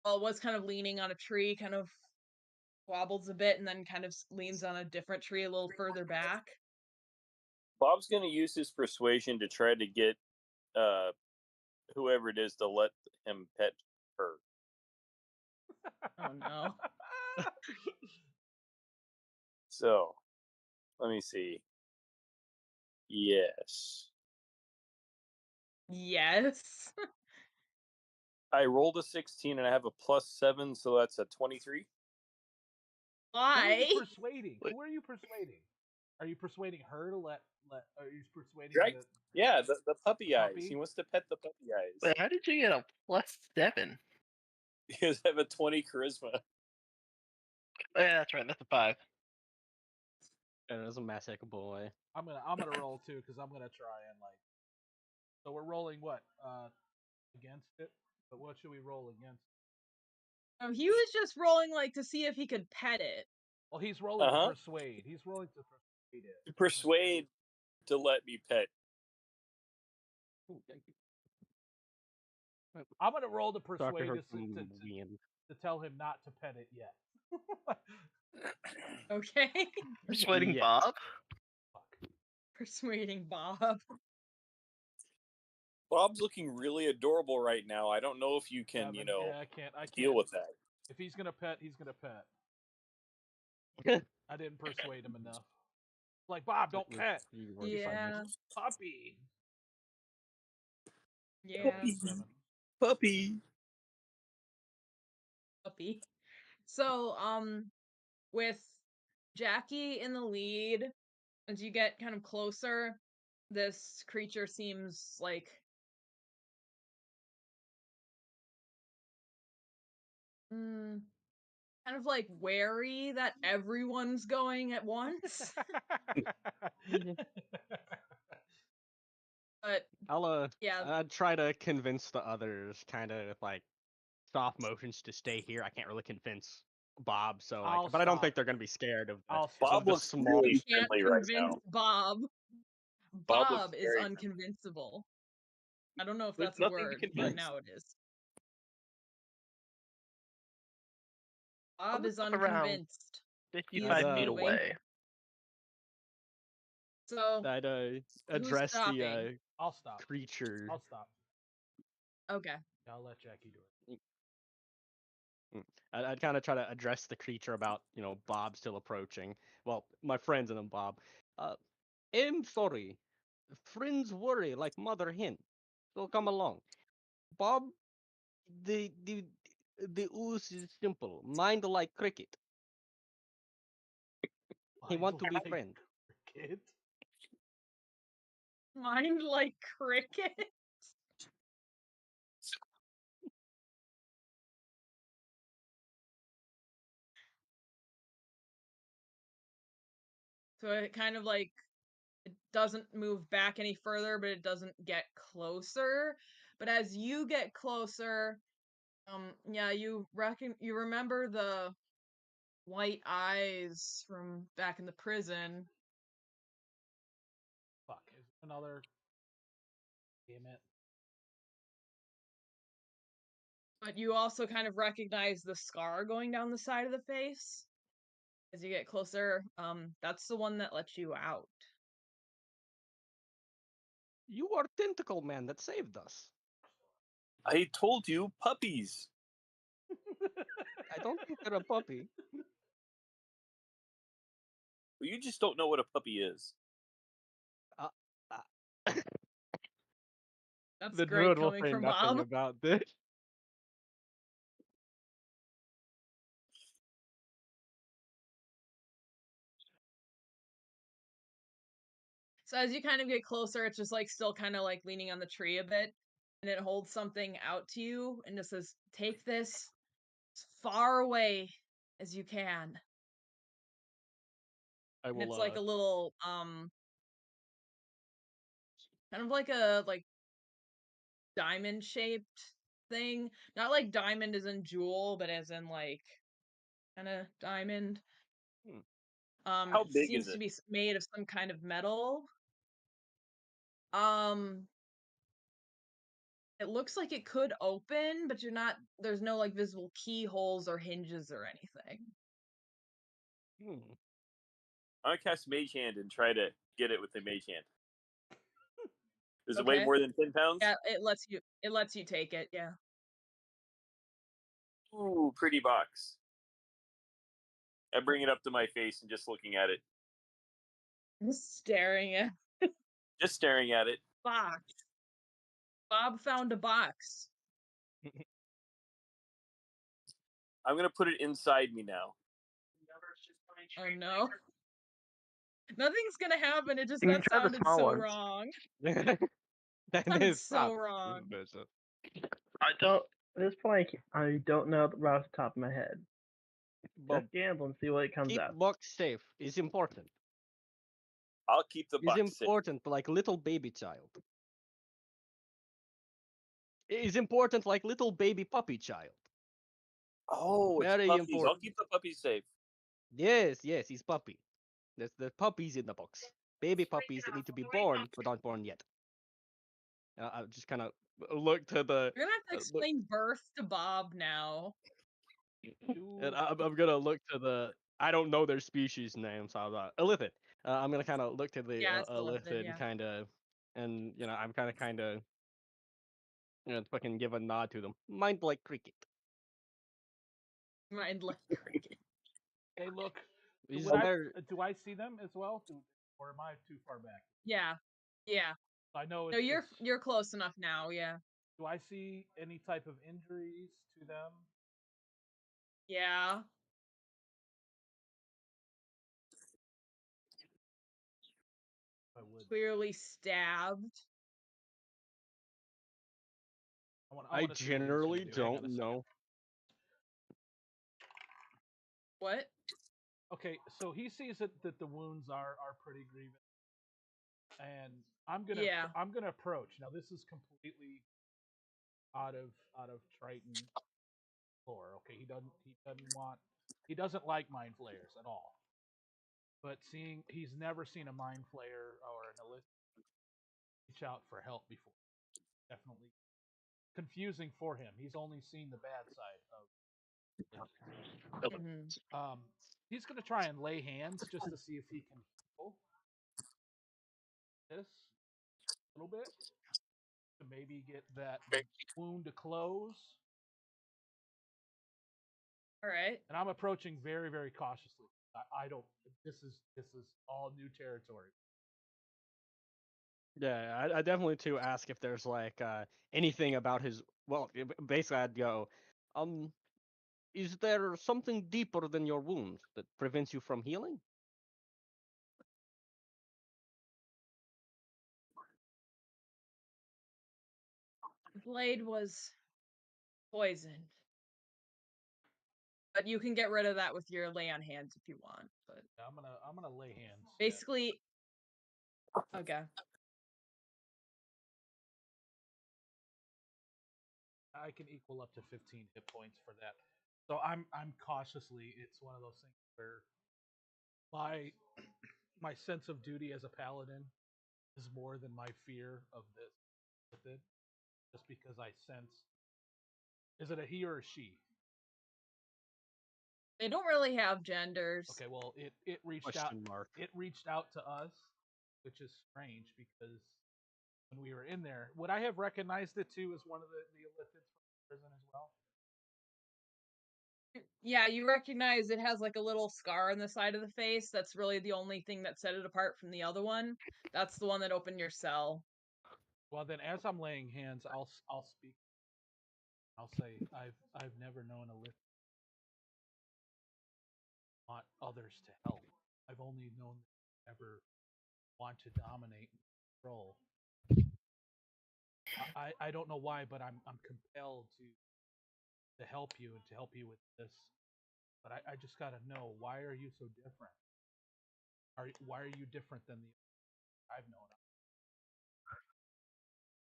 well, was kind of leaning on a tree, kind of wobbles a bit and then kind of leans on a different tree a little further back. Bob's going to use his persuasion to try to get whoever it is to let him pet her. Oh no. So, let me see. Yes. Yes. I rolled a 16 and I have a +7, so that's a 23. Who are Why? you persuading? Wait. Who are you persuading? Are you persuading her to let? Are you persuading Right? the Yeah, the puppy eyes. Puppy? He wants to pet the puppy eyes. Wait, how did you get a +7? Because I have a 20 charisma. Oh, yeah, that's right. That's a 5. And it was a Massic boy. I'm gonna roll too because I'm gonna try and like. So we're rolling what? Against it. But what should we roll against? He was just rolling like to see if he could pet it. Well, he's rolling Uh-huh. to persuade. He's rolling to persuade it. To persuade to let me pet. I'm gonna roll to persuade Dr. us to tell him not to pet it yet. Okay. Persuading Yes. Bob? Fuck. Persuading Bob. Bob's looking really adorable right now. I don't know if you can, Yeah, I can't. deal with that. If he's gonna pet, he's gonna pet. I didn't persuade him enough. Like Bob, don't pet. Yeah. Puppy. Yeah, Puppy. 7. Puppy. puppy. So, with Jackie in the lead, as you get kind of closer, this creature seems like kind of like wary that everyone's going at once. But I'll yeah, try to convince the others, kind of like soft motions to stay here. I can't really convince Bob, so like, I'll but I don't stop. think they're gonna be scared of the, I'll of Bob stop. the looks small. really can't friendly right convince now. Bob. Bob looks Bob is very unconvincible. I don't know if There's that's a nothing to word, but convince. now it is. Bob look is up around. unconvinced. 55 feet moving. away. So, I'd who's address the stopping? I'll stop. creature. I'll stop. Okay. I'll let Jackie do it. I'd kind of try to address the creature about, Bob still approaching. Well, my friends and then Bob. I'm sorry. Friends worry like mother hen. So come along. Bob, the ooze is simple. Mind like cricket. He want to be Like friend. Cricket? Mind like cricket. So it kind of like it doesn't move back any further, but it doesn't get closer. But as you get closer, yeah, you remember the white eyes from back in the prison. Fuck. Is another. Damn it. But you also kind of recognize the scar going down the side of the face. As you get closer, that's the one that let you out. You are tentacle man that saved us. I told you, puppies. I don't think they're a puppy. Well, you just don't know what a puppy is. That's The great druid will coming say from nothing Bob. about this. So as you kind of get closer, it's just like still kind of like leaning on the tree a bit, and it holds something out to you and just says, "Take this as far away as you can." I And will. it's like a little kind of like a diamond shaped thing. Not like diamond as in jewel, but as in like kind of diamond. How It big is seems to it? be made of some kind of metal. Um, it looks like it could open, but there's no like visible keyholes or hinges or anything. I'm gonna cast Mage Hand and try to get it with the Mage Hand. Does it Okay. weigh more than 10 pounds? Yeah, it lets you take it, yeah. Ooh, pretty box. I bring it up to my face and just looking at it. Just staring at Just staring at it. box. Bob found a box. I'm gonna put it inside me now. Oh no. Nothing's gonna happen, it just You can that try the sounded small so ones. wrong. That Sounded is so tough. wrong. I don't. At this point, I don't know right off the top of my head. Bob, Just gamble and see what it comes keep out. box safe is important. I'll keep the Is box safe. important like little baby child. Is important like little baby puppy child. Oh, it's Very puppies. important. I'll keep the puppies safe. Yes, he's puppy. There's puppies in the box. Baby puppies that need to be born but aren't born yet. I just kind of look to the. You're gonna have to explain birth to Bob now. And I'm gonna look to the. I don't know their species name, so I'm Illithid. I'm gonna kind of look to the Yeah, it's Illithid, Illithid, yeah. kind of, and I'm kind of, fucking give a nod to them. Mind like cricket. Mind like cricket. Hey, look. Is Would there? do I see them as well? Or am I too far back? Yeah. Yeah. I know No, you're close enough now, yeah. Do I see any type of injuries to them? Yeah. I would. Clearly stabbed. I wanna see what he's gonna generally do. Hang on a don't second. know. What? Okay, so he sees that the wounds are pretty grievous, and I'm gonna approach. Now this is completely out of Triton lore. Okay, he doesn't like mind flayers at all. But he's never seen a mind flayer or an illicit reach out for help before. Definitely confusing for him. He's only seen the bad side of Mhm. he's gonna try and lay hands just to see if he can heal this a little bit to maybe get that wound to close. All right. And I'm approaching very, very cautiously. I don't. This is all new territory. Yeah, I definitely too ask if there's like anything about his. Well, basically, I'd go, is there something deeper than your wound that prevents you from healing? The blade was poisoned. But you can get rid of that with your lay on hands if you want. But Yeah, I'm gonna lay hands. basically, okay. I can equal up to 15 hit points for that. So I'm cautiously. It's one of those things where my sense of duty as a paladin is more than my fear of this method, just because I sense. Is it a he or a she? They don't really have genders. Okay, well it reached Question mark. It reached out to us, which is strange because when we were in there, would I have recognized it too as one of the illicits from prison as well? Yeah, you recognize it has like a little scar on the side of the face. That's really the only thing that set it apart from the other one. That's the one that opened your cell. Well, then, as I'm laying hands, I'll speak. I'll say, I've never known a lift want others to help. I've only known them ever want to dominate and control. I don't know why, but I'm compelled to help you and to help you with this. But I just gotta know, why are you so different? Why are you different than the I've known?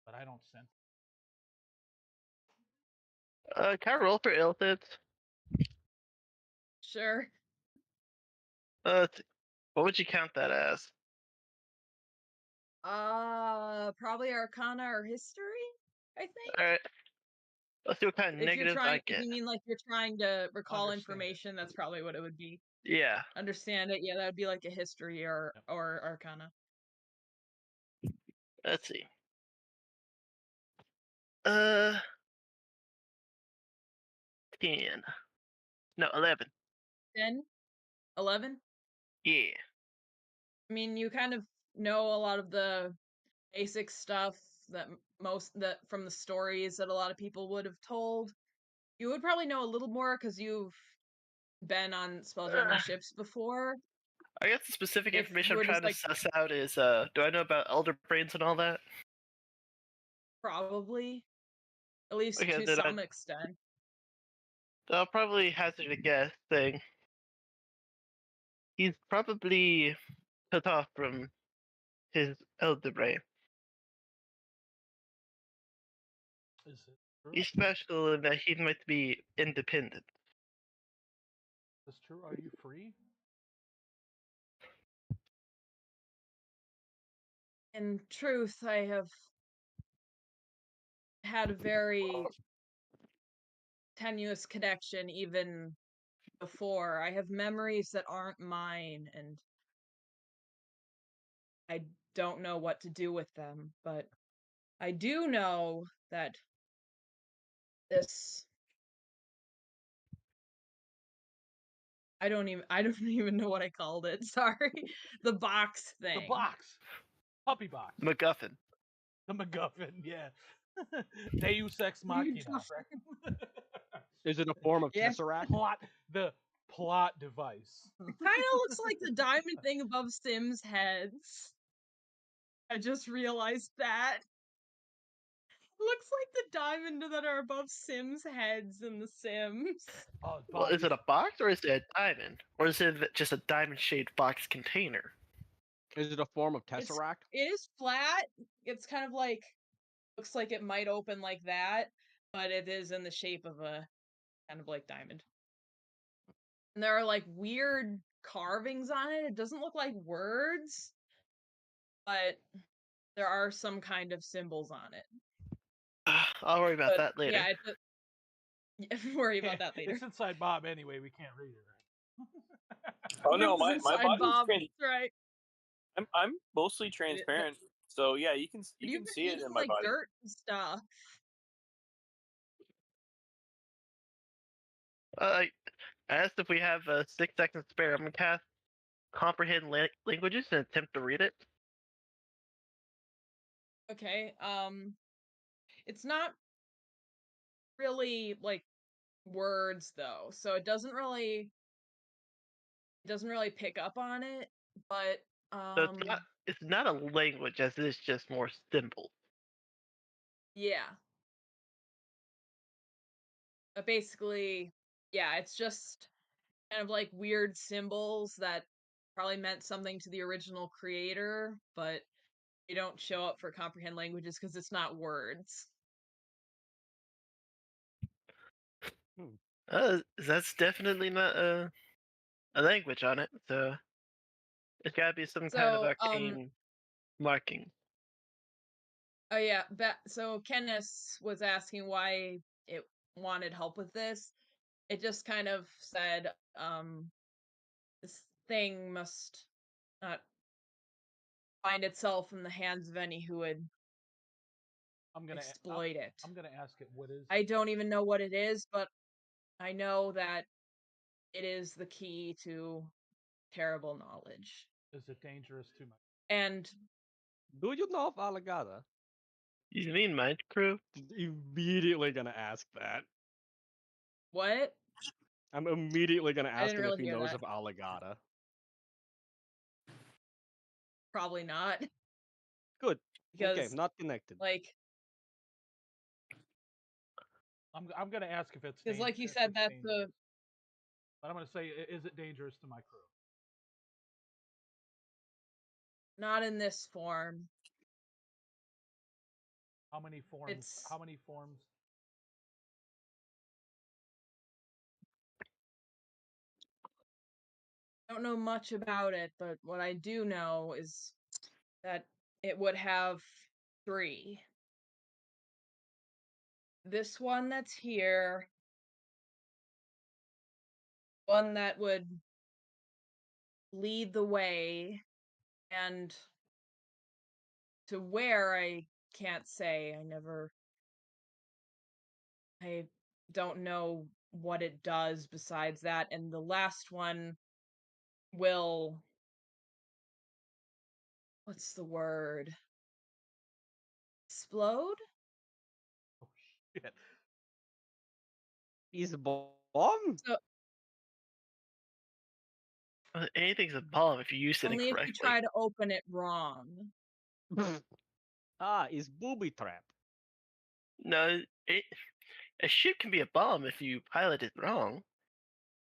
But I don't sense. Can I roll for illithid? Sure. What would you count that as? Probably Arcana or History, I think. Alright. Let's see what kind of If you're negatives trying, I get. if you mean like you're trying to recall Understand it. information, that's probably what it would be. Yeah. Understand it? Yeah, that would be like a History or Arcana. Let's see. 10. No, 11. 10? 11? Yeah. I mean, you kind of know a lot of the basic stuff that that from the stories that a lot of people would have told. You would probably know a little more because you've been on Spelljammer ships before. I guess the specific If information you I'm were trying just, to suss out is, do I know about elder brains and all that? probably, at least Okay, to then some extent. I'll probably hazard a guess saying he's probably cut off from his elder brain. Is it true? He's special in that he might be independent. Is true? Are you free? In truth, I have had a very tenuous connection even before. I have memories that aren't mine, and I don't know what to do with them, but I do know that this I don't even know what I called it. Sorry. The box thing. The box, puppy box, MacGuffin. the MacGuffin. Yeah, Deus Ex Machina. Just- Right? Is it a form of Yeah. tesseract? The plot device. Kind of looks like the diamond thing above Sims' heads. I just realized that. Looks like the diamond that are above Sims' heads in The Sims. Oh, Well, is Bobby, it a box or is it a diamond? Or is it just a diamond-shaped box container? Is it a form of It's- tesseract? It is flat. It's kind of like, looks like it might open like that, but it is in the shape of a kind of like diamond. And there are like weird carvings on it. It doesn't look like words, but there are some kind of symbols on it. I'll worry about But that later. yeah, worry about that later. It's inside Bob anyway. We can't read it, right? Oh no, It's my inside body's Bob, trans- right? I'm mostly transparent, so yeah, you can You've can been see it eating in my like body. dirt and stuff. I asked if we have 6 seconds spare. I'm gonna cast comprehend languages and attempt to read it. Okay. It's not really like words though, so it doesn't really pick up on it. But So it's not a language, as it is just more symbols. yeah. But basically, yeah, it's just kind of like weird symbols that probably meant something to the original creator, but they don't show up for comprehend languages because it's not words. That's definitely not a language on it. So it's gotta be some kind of So, arcane marking. oh yeah, so Kehnes was asking why it wanted help with this. It just kind of said, this thing must not find itself in the hands of any who would I'm gonna exploit it. I'm gonna ask it what is. I don't even know what it is, but I know that it is the key to terrible knowledge. Is it dangerous to my? And Do you know of Alagada? You mean mind crew? Immediately gonna ask that. what? I'm immediately gonna ask didn't him if really he hear knows that. of Alagada. Probably not. Good. Because Okay, not connected. like I'm gonna ask if it's. because like you if said, it's that's dangerous. the But I'm gonna say, is it dangerous to my crew? not in this form. How many forms? It's- How many forms? I don't know much about it, but what I do know is that it would have 3. This one that's here, one that would lead the way, and to where I can't say. I don't know what it does besides that, and the last one will, what's the word? Explode? Oh shit! Is a bomb? So Anything's a bomb if you use it only if incorrectly. you try to open it wrong. Is booby trap. No, a ship can be a bomb if you pilot it wrong.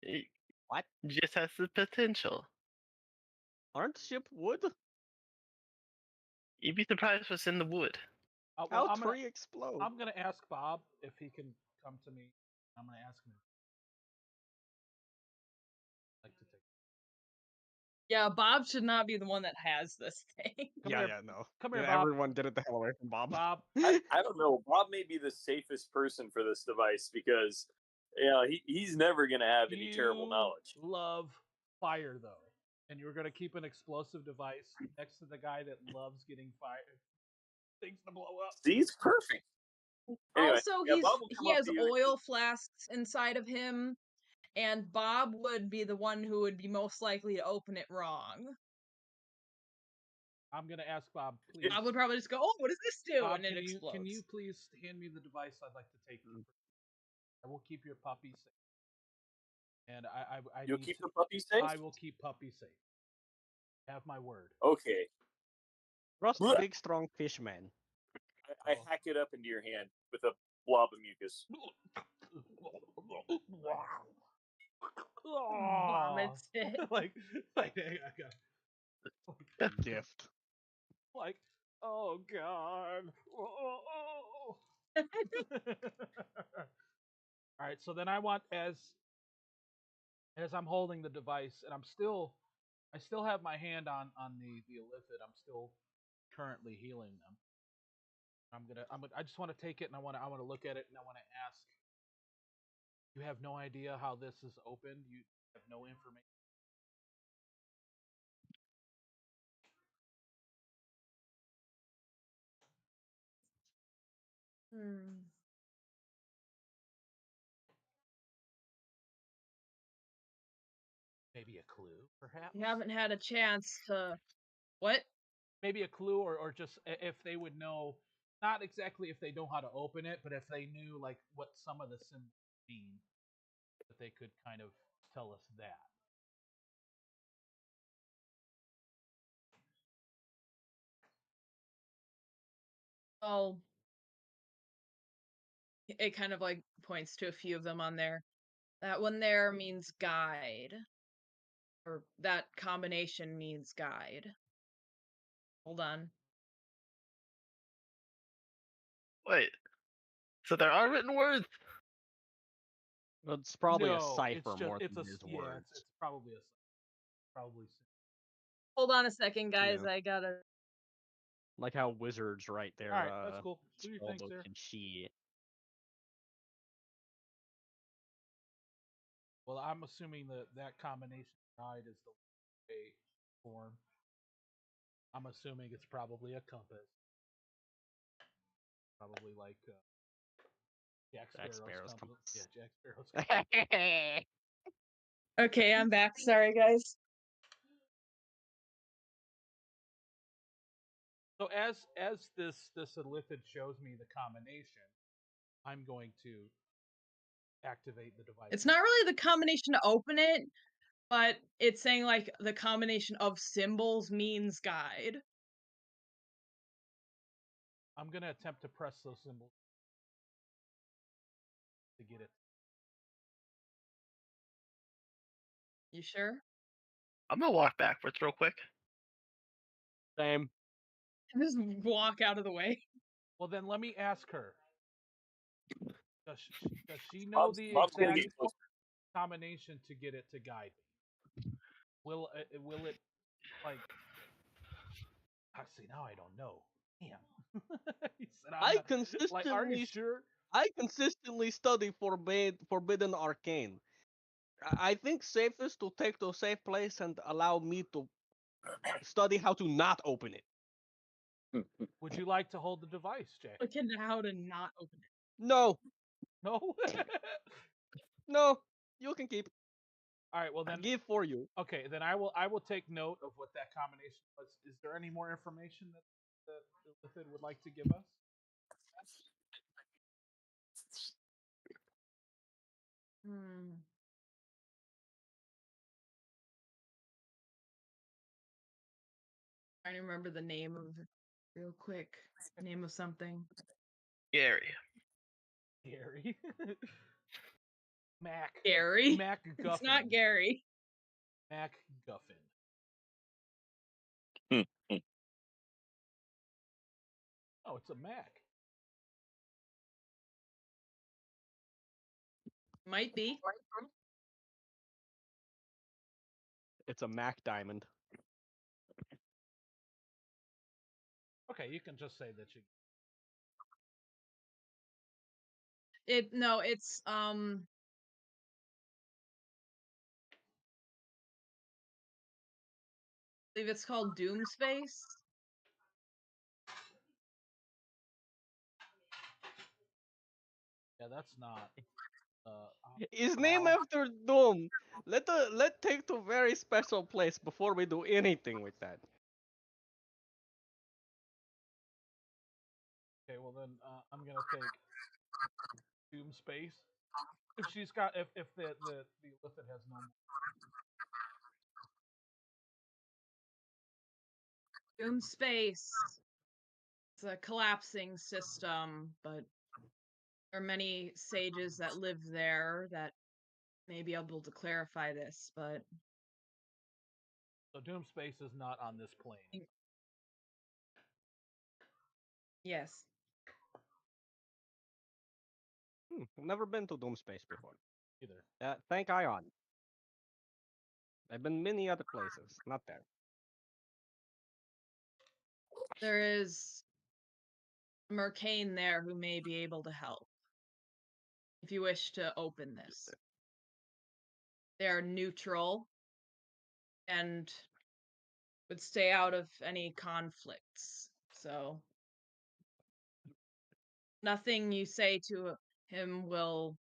It What? just has the potential. Aren't ship wood? You'd be surprised what's in the wood. Well, How I'm tree explode? I'm gonna ask Bob if he can come to me. I'm gonna ask him. Like to take. Yeah, Bob should not be the one that has this thing. Come yeah, here. yeah, no. Come here, Yeah, Bob. everyone did it the hell away from Bob. Bob. I don't know. Bob may be the safest person for this device because he's never gonna have any terrible You knowledge. Love fire though, and you're gonna keep an explosive device next to the guy that loves getting fire things to blow up. See, it's perfect. Anyway, Also, yeah, Bob will he come up has to you and oil flasks inside of him, and Bob would be the one who would be most likely to open it wrong. I'm gonna ask Bob, please. I would probably just go, "Oh, what does this do?" Bob, and it can explodes. you please hand me the device I'd like to take? I will keep your puppy safe. And I You'll need keep to, the puppy safe? I will keep puppy safe. Have my word. Okay. Trust Blech. big strong fish man. I hack it up into your hand with a blob of mucus. Vomits it. like I got A gift. like, oh god. All right, so then I want as I'm holding the device, and I still have my hand on the illithid. I'm still currently healing them. I just want to take it, and I want to look at it, and I want to ask. You have no idea how this is opened. You have no information. Maybe a clue, perhaps. You haven't had a chance to. What? Maybe a clue, or just if they would know, not exactly if they know how to open it, but if they knew like what some of the symbols mean, that they could kind of tell us that. Oh, it kind of like points to a few of them on there. That one there means guide, or that combination means guide. Hold on. Wait. So there are written words. Well, it's probably No, a cipher it's just, more it's than a, it is yeah, words. it's probably a probably. Hold on a second, guys. Yeah. I gotta. Like how wizards write their All right, that's cool. Do your thing, spellbooks sir. and shit. Well, I'm assuming that combination guide is the way form. I'm assuming it's probably a compass. Probably like Jack Sparrow's compass. Yeah, Jack Sparrow's compass. Okay, I'm back. Sorry, guys. So as this illithid shows me the combination, I'm going to activate the device. It's not really the combination to open it, but it's saying like the combination of symbols means guide. I'm gonna attempt to press those symbols to get it. You sure? I'm gonna walk backwards real quick. Same. Just walk out of the way. Well, then let me ask her. Does she know Bob's the gonna exact get closer. combination to get it to guide me? Will it like? See, now I don't know. Damn. He said, I not, consistently like, are you sure? I consistently study forbidden arcane. I think safest to take to a safe place and allow me to study how to not open it. Would you like to hold the device, Jay? Look into how to not open it. No, No. no, you can keep. All right. Well, I then. give for you. Okay. Then I will take note of what that combination was. Is there any more information that the Illithid would like to give us? Trying to remember the name of real quick. Name of something. Gary. Gary. Mac. Gary. Mac Guffin. It's not Gary. Mac Guffin. Oh, it's a Mac. Might be. It's a Mac diamond. Okay, you can just say that you. It's I believe it's called Doom Space. Yeah, that's not. His name after Doom. Let take to very special place before we do anything with that. Okay, well then I'm gonna take Doom Space. If she's got, if the Illithid has no. Doom space. It's a collapsing system, but there are many sages that live there that may be able to clarify this, but So Doom Space is not on this plane. yes. I've never been to Doom Space before. Either. Thank Ion. I've been many other places, not there. There is Mercane there who may be able to help if you wish to open this. They are neutral and would stay out of any conflicts. So nothing you say to him will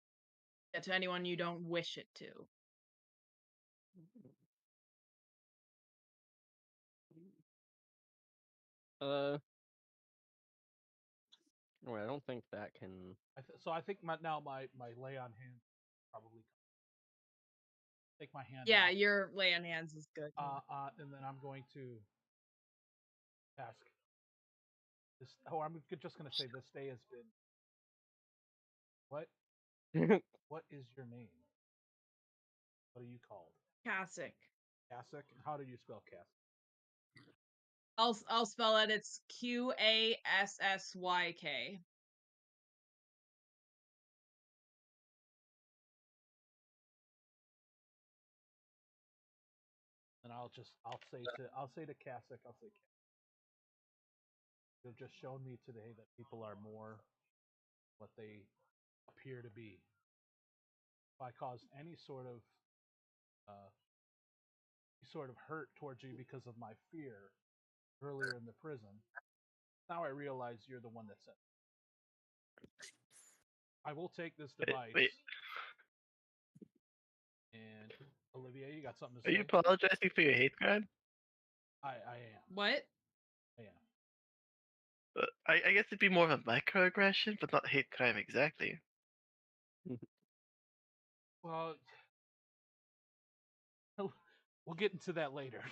get to anyone you don't wish it to. Well, I don't think that can. So I think my lay on hand probably take my hand. Yeah, off. your lay on hands is good. And then I'm going to ask. I'm just going to say this day has been. What? What is your name? What are you called? Kasich. Kasich. How do you spell Kasich? I'll spell it. It's Qassyk. And I'll say to Kasich, you've just shown me today that people are more what they appear to be. If I caused any sort of hurt towards you because of my fear earlier in the prison, now I realize you're the one that said it. I will take this device. Wait. And Olivia, you got something to Are say? you apologizing for your hate crime? I am. What? I am. I guess it'd be more of a microaggression, but not hate crime exactly. Well, we'll get into that later.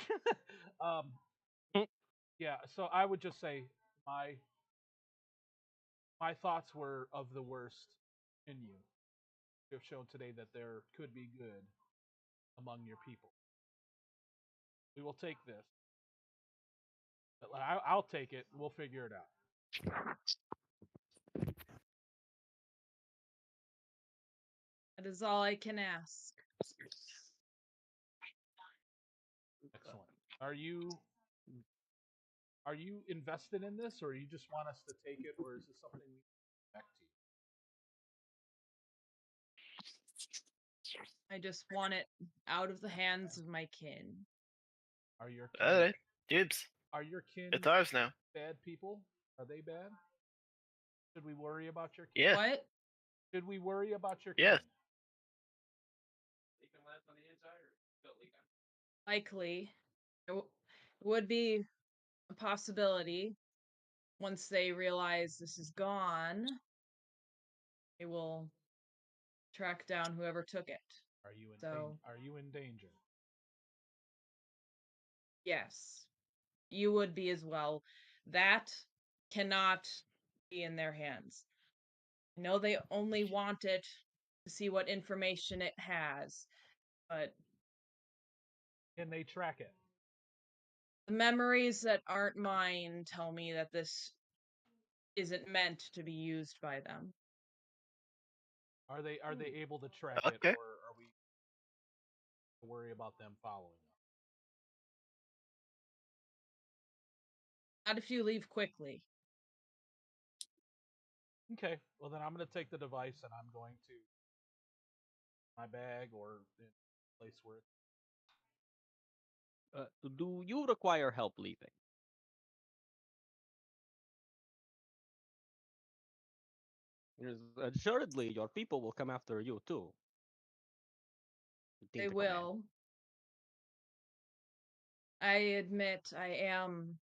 Yeah, so I would just say my thoughts were of the worst in you. You have shown today that there could be good among your people. We will take this. I'll take it. We'll figure it out. That is all I can ask. Excellent. Are you invested in this, or you just want us to take it, or is this something we expect to you? I just want it out of the hands of my kin. Are your kin, Alright, dibs. Are your kin It's ours now. bad people? Are they bad? Should we worry about your kin? Yes. What? Should we worry about your kin? Yes. Likely. It would be a possibility. Once they realize this is gone, they will track down whoever took it. Are you in danger? Yes. You would be as well. That cannot be in their hands. I know they only want it to see what information it has, but Can they track it? the memories that aren't mine tell me that this isn't meant to be used by them. Are they able to track Okay. it, or are we to worry about them following them? Not if you leave quickly. Okay. Well, then I'm going to take the device and I'm going to my bag or in a place where. Do you require help leaving? Because assuredly, your people will come after you too. They will. I admit I am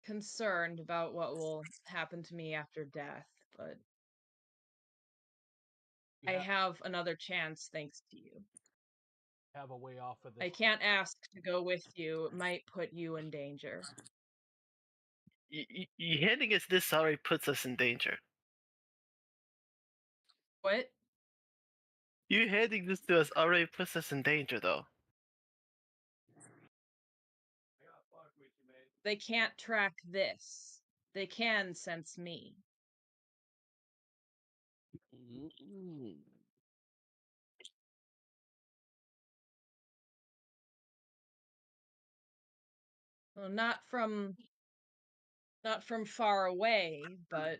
concerned about what will happen to me after death, but You I have another chance thanks to you. have a way off of this. I can't ask to go with you. It might put you in danger. You handing us this already puts us in danger. What? You handing this to us already puts us in danger, though. They can't track this. They can sense me. Mm-mm. Well, not from far away, but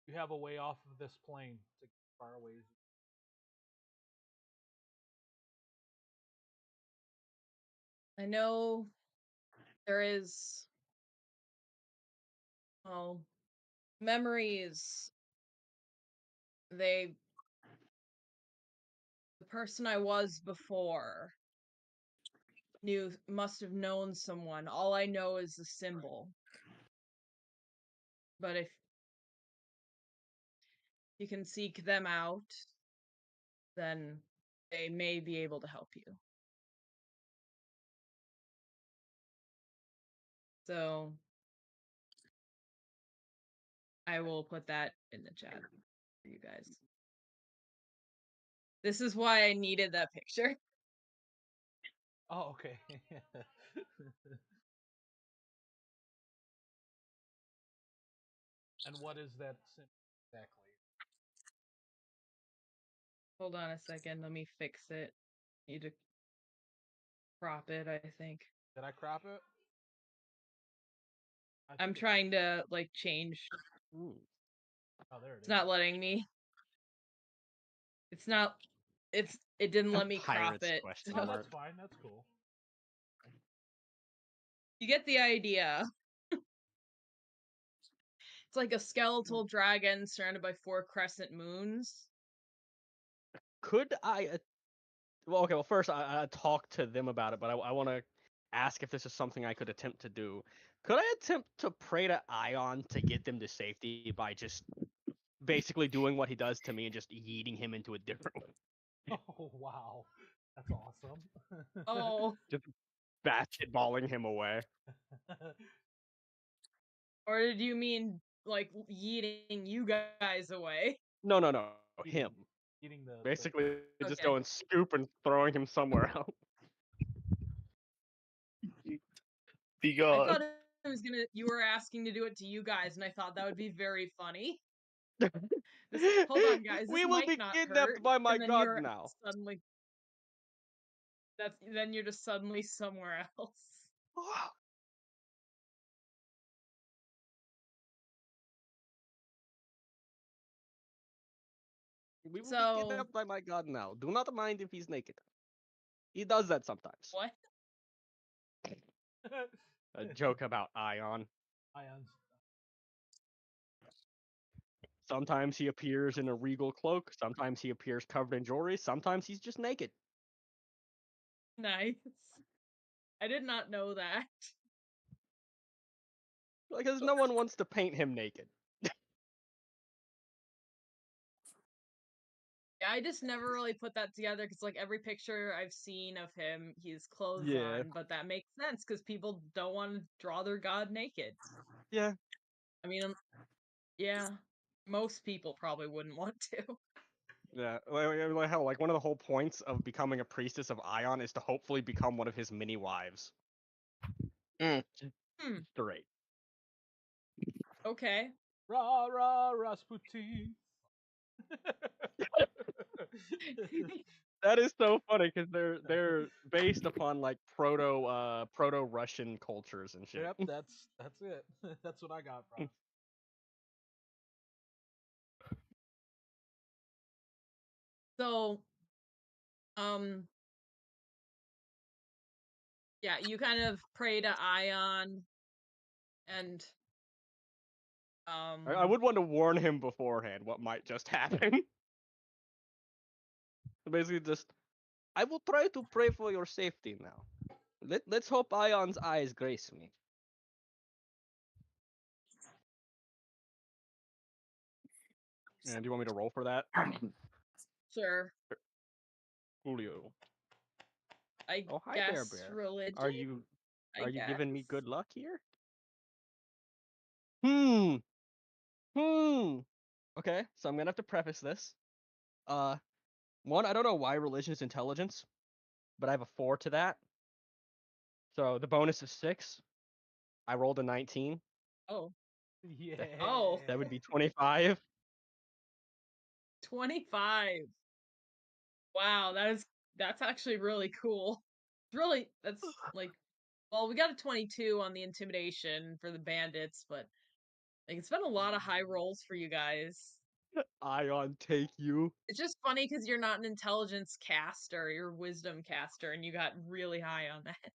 You have a way off of this plane to get as far away as you. I know there is, well, memories. The person I was before must have known someone. All I know is the symbol. But if you can seek them out, then they may be able to help you. So I will put that in the chat for you guys. This is why I needed that picture. Oh, okay. And what is that symbol exactly? Hold on a second. Let me fix it. Need to crop it, I think. Did I crop it? I'm trying to like change. Mm. Oh, there it It's is. not letting me. It's not. It didn't let me crop Pirates it. question So Oh, mark. that's fine. That's cool. you get the idea. It's like a skeletal dragon surrounded by 4 crescent moons. Could I? Well, okay. Well, first I talk to them about it, but I want to ask if this is something I could attempt to do. Could I attempt to pray to Ion to get them to safety by just basically doing what he does to me and just yeeting him into a different one? Oh, wow. That's awesome. Oh, Just batshit balling him away. or did you mean like yeeting you guys away? No, Eating- him. Eating the Basically, just Okay. going scoop and throwing him somewhere else. Be I gone. thought it was gonna. You were asking to do it to you guys, and I thought that would be very funny. Hold on, guys. This We will might be not kidnapped hurt. by my and then god you're now. suddenly. Then you're just suddenly somewhere else. We will be So kidnapped by my god now. Do not mind if he's naked. He does that sometimes. what? A joke about Ion. ions. Sometimes he appears in a regal cloak. Sometimes he appears covered in jewelry. Sometimes he's just naked. Nice. I did not know that. Because no one wants to paint him naked. Yeah, I just never really put that together because, like, every picture I've seen of him, he's clothes Yeah. on, but that makes sense because people don't want to draw their god naked. Yeah. I mean, yeah, most people probably wouldn't want to. Yeah. Hell, like one of the whole points of becoming a priestess of Ion is to hopefully become one of his many wives. Straight. Okay. Rah, rah, Rasputin. That is so funny because they're based upon like proto Russian cultures and shit. Yep, that's it. That's what I got from it. So, yeah, you kind of pray to Ion, and I would want to warn him beforehand what might just happen. So basically, just I will try to pray for your safety now. Let's hope Ion's eyes grace me. And do you want me to roll for that? Sure. Julio. I Oh, hi guess there, Bear. religion. Are you I are you giving me guess. good luck here? Okay, so I'm gonna have to preface this. One, I don't know why religion is intelligence, but I have a 4 to that. So the bonus is 6. I rolled a 19. Oh, Yeah. Oh. That would be 25. 25. Wow, that's actually really cool. That's like, well, we got a 22 on the intimidation for the bandits, but like it's been a lot of high rolls for you guys. Ion, take you. It's just funny because you're not an intelligence caster, you're a wisdom caster, and you got really high on that.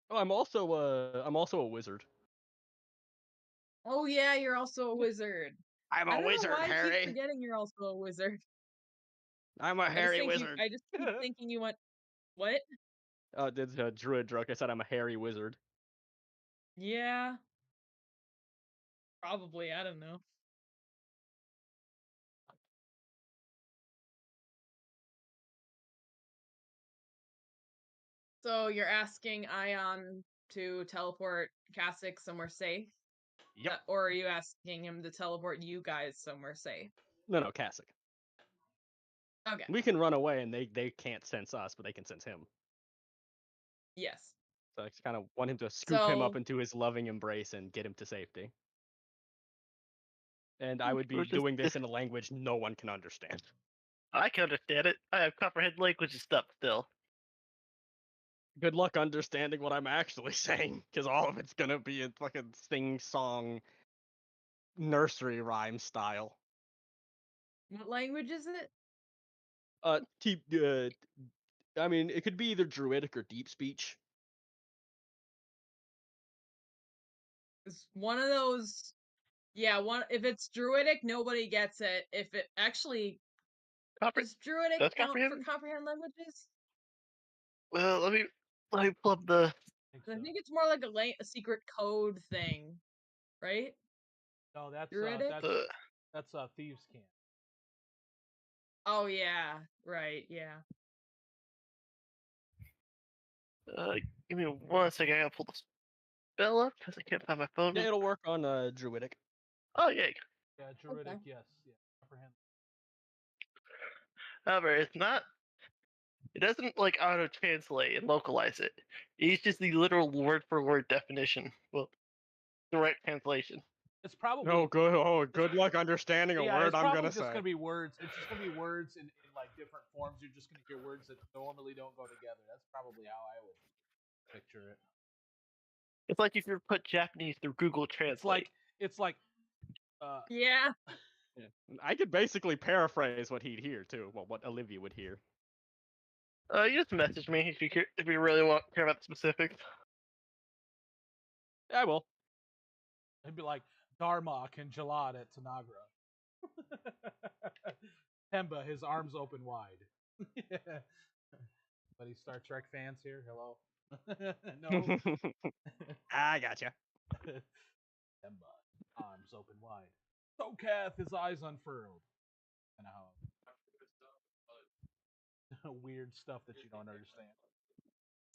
Oh, I'm also a wizard. Oh yeah, you're also a wizard. I'm I a don't know wizard, why I keep Harry. forgetting you're also a wizard. I'm a hairy wizard. I just keep thinking you went, what? It's a druid drunk. I said I'm a hairy wizard. Yeah. Probably, I don't know. So you're asking Ion to teleport Kasich somewhere safe? Yep. Or are you asking him to teleport you guys somewhere safe? No, Kasich. Okay. We can run away and they can't sense us, but they can sense him. Yes. So I just kind of want him to scoop him up So into his loving embrace and get him to safety. And I would be Or just- doing this in a language no one can understand. I can understand it. I have comprehend language and stuff still. Good luck understanding what I'm actually saying, because all of it's gonna be in fucking sing-song nursery rhyme style. what language is it? I mean, it could be either druidic or deep speech. It's one of those. Yeah, if it's druidic, nobody gets it. If it actually does druidic Does count for comprehend? comprehend languages? Well, let me pull up the. I think it's more like a secret code thing, right? No, that's Druidic? that's thieves' camp. Oh yeah, right, yeah. Give me 1 second. I gotta pull the spell up because I can't find my phone. Yeah, it'll work on druidic. Oh yay! Yeah, druidic, Okay. yes. Yeah, comprehend. However, it's not. It doesn't like auto translate and localize it. It's just the literal word for word definition. Well, direct translation. It's probably Good luck understanding a yeah, word it's I'm probably gonna just say. gonna be words. It's just gonna be words in like different forms. You're just gonna hear words that normally don't go together. That's probably how I would picture it. It's like if you put Japanese through Google Translate. It's like Yeah. Yeah. I could basically paraphrase what he'd hear too. Well, what Olivia would hear. You just message me if you really care about the specifics. I will. it'd be like Darmok and Jalad at Tanagra. Pemba, his arms open wide. Buddy Star Trek fans here? Hello? No? I gotcha. Pemba, arms open wide. Sokath, his eyes unfurled. Kind of how weird stuff that you don't understand.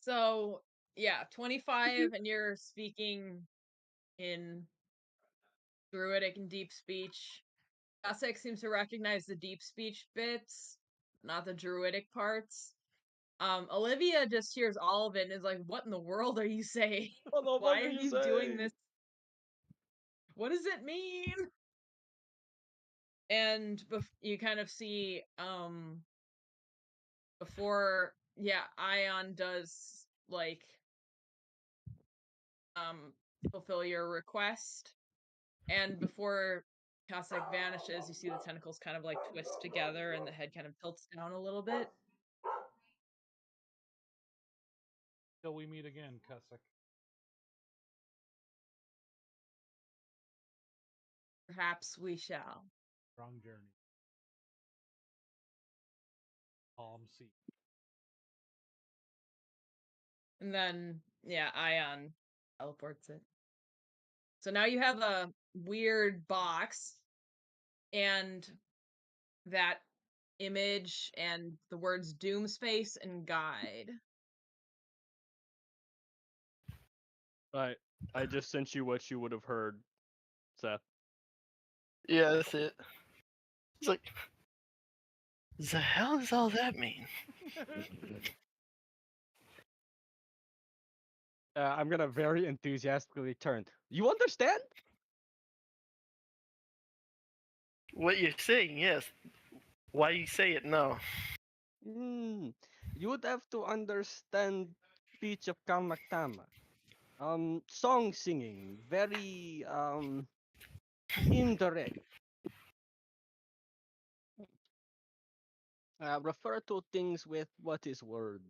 So yeah, 25, and you're speaking in druidic and deep speech. Kasich seems to recognize the deep speech bits, not the druidic parts. Olivia just hears all of it and is like, "What in the world are you saying? What the Why fuck are you doing this? What does it mean?" And you kind of see before Ion does like fulfill your request, and before Kasich vanishes, you see the tentacles kind of like twist together and the head kind of tilts down a little bit. Till we meet again, Kasich. Perhaps we shall. Wrong journey. Calm sea. And then Ion teleports it. So now you have a weird box, and that image and the words Doom Space and Guide. I just sent you what you would have heard, Seth. Yeah, that's it. It's like, the hell does all that mean? I'm gonna very enthusiastically turn. You understand? What you're saying, yes. Why you say it, no. You would have to understand speech of Kamaktama. Song singing, very indirect. Refer to things with what is word?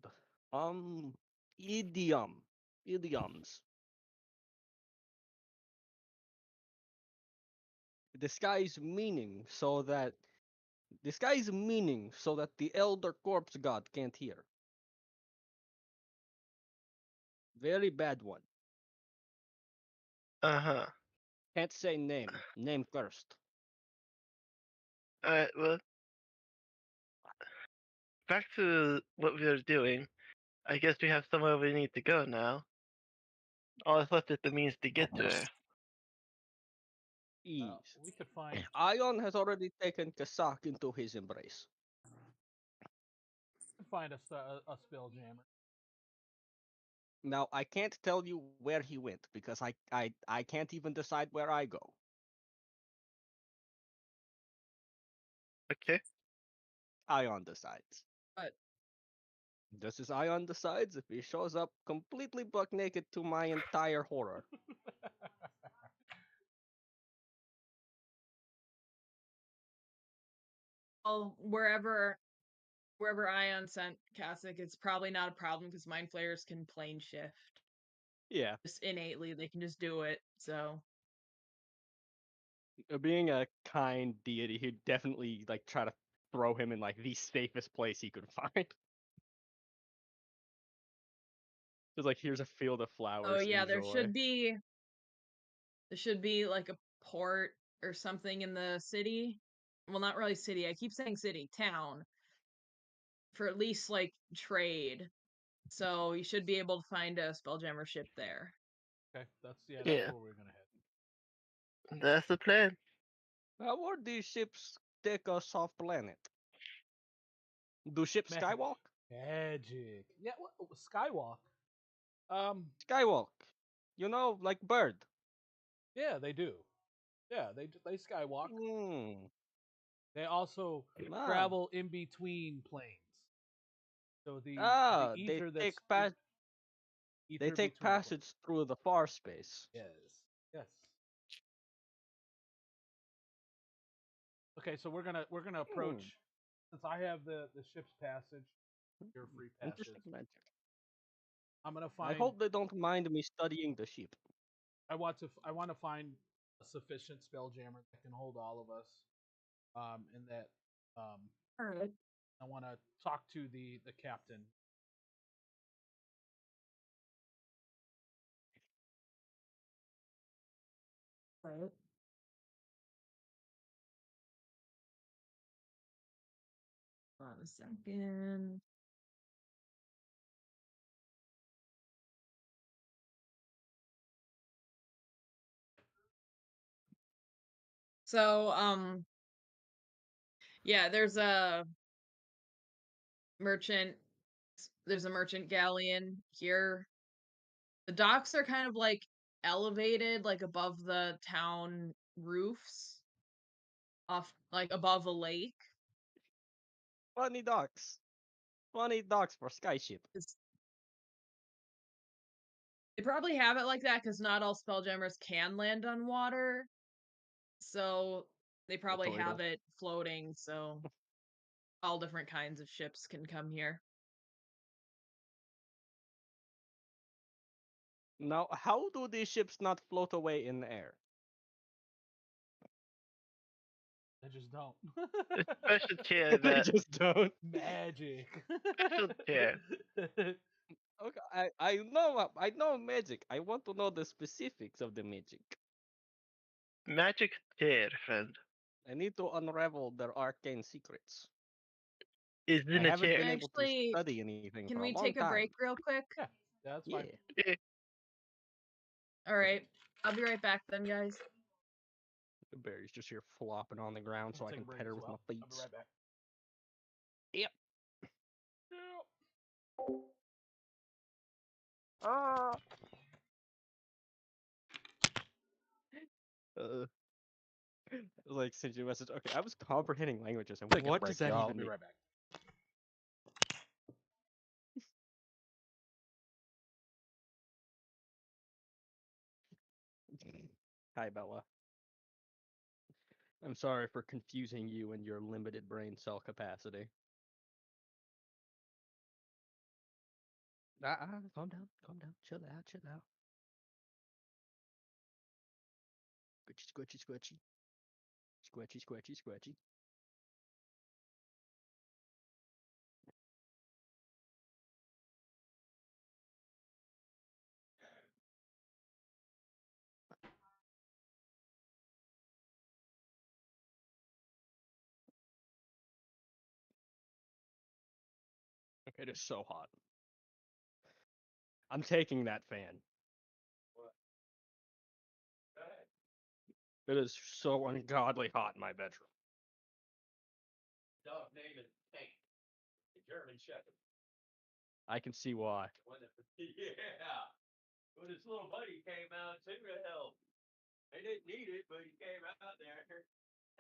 Idioms. Disguise meaning so that the elder corpse god can't hear. Very bad one. Uh-huh. Can't say name. Name cursed. Alright, well, back to what we were doing. I guess we have somewhere we need to go now. All that's left is the means to get there. Ease. We could find. Ion has already taken Kasak into his embrace. Find a spell jammer. Now I can't tell you where he went because I can't even decide where I go. Okay. Ion decides. But Just as Ion decides if he shows up completely buck naked to my entire horror. well, wherever Ion sent Kasich, it's probably not a problem because Mind Flayers can plane shift. Yeah. Just innately, they can just do it. So Being a kind deity, he'd definitely like try to throw him in like the safest place he could find. Just like here's a field of flowers. oh yeah, enjoy. there should be like a port or something in the city. Well, not really city. I keep saying city, town. For at least like trade. So you should be able to find a Spelljammer ship there. Okay, that's Yeah. where we're gonna head. That's the plan. How would these ships take us off planet? Do ships Ma- skywalk? Magic. Yeah, Skywalk. Skywalk. You know, like bird. Yeah, they do. Yeah, they skywalk. They also travel in between planes. So the ether they that's they take between passage through the far space. planes. Yes. Okay, so we're gonna approach. Since I have the ship's passage, your free passage. Interesting magic. I'm gonna find. I hope they don't mind me studying the ship. I want to find a sufficient spelljammer that can hold all of us. And that All right. I want to talk to the captain. Right. Hold on a second. So, yeah, there's a merchant galleon here. The docks are kind of like elevated, like above the town roofs, off like above a lake. Funny docks. Funny docks for skyship. They probably have it like that because not all spelljammers can land on water. So they probably have it floating, so all different kinds of ships can come here. Now, how do these ships not float away in the air? They just don't. Special chair They that. just don't. Magic. Special chair. Okay, I know magic. I want to know the specifics of the magic. Magic chair, friend. I need to unravel their arcane secrets. Is I in a haven't chair. been able to Actually, study anything Can for a we long take a time. break real quick? Yeah, that's Yeah. fine. All right. I'll be right back then, guys. The berry's just here flopping on the ground so I'll I take can a break pet her as with well. my feet. I'll be right back. Yep. Like send you a message. Okay, I was comprehending languages, and Taking a what break, does that y'all. even I'll be mean? right back. Hi, Bella. I'm sorry for confusing you and your limited brain cell capacity. Calm down, chill out. Squishy. Squishy. It is so hot. I'm taking that fan. It is so ungodly hot in my bedroom. Dog name is Tank, the German Shepherd. I can see why. Yeah. When his little buddy came out too to help. They didn't need it, but he came out there.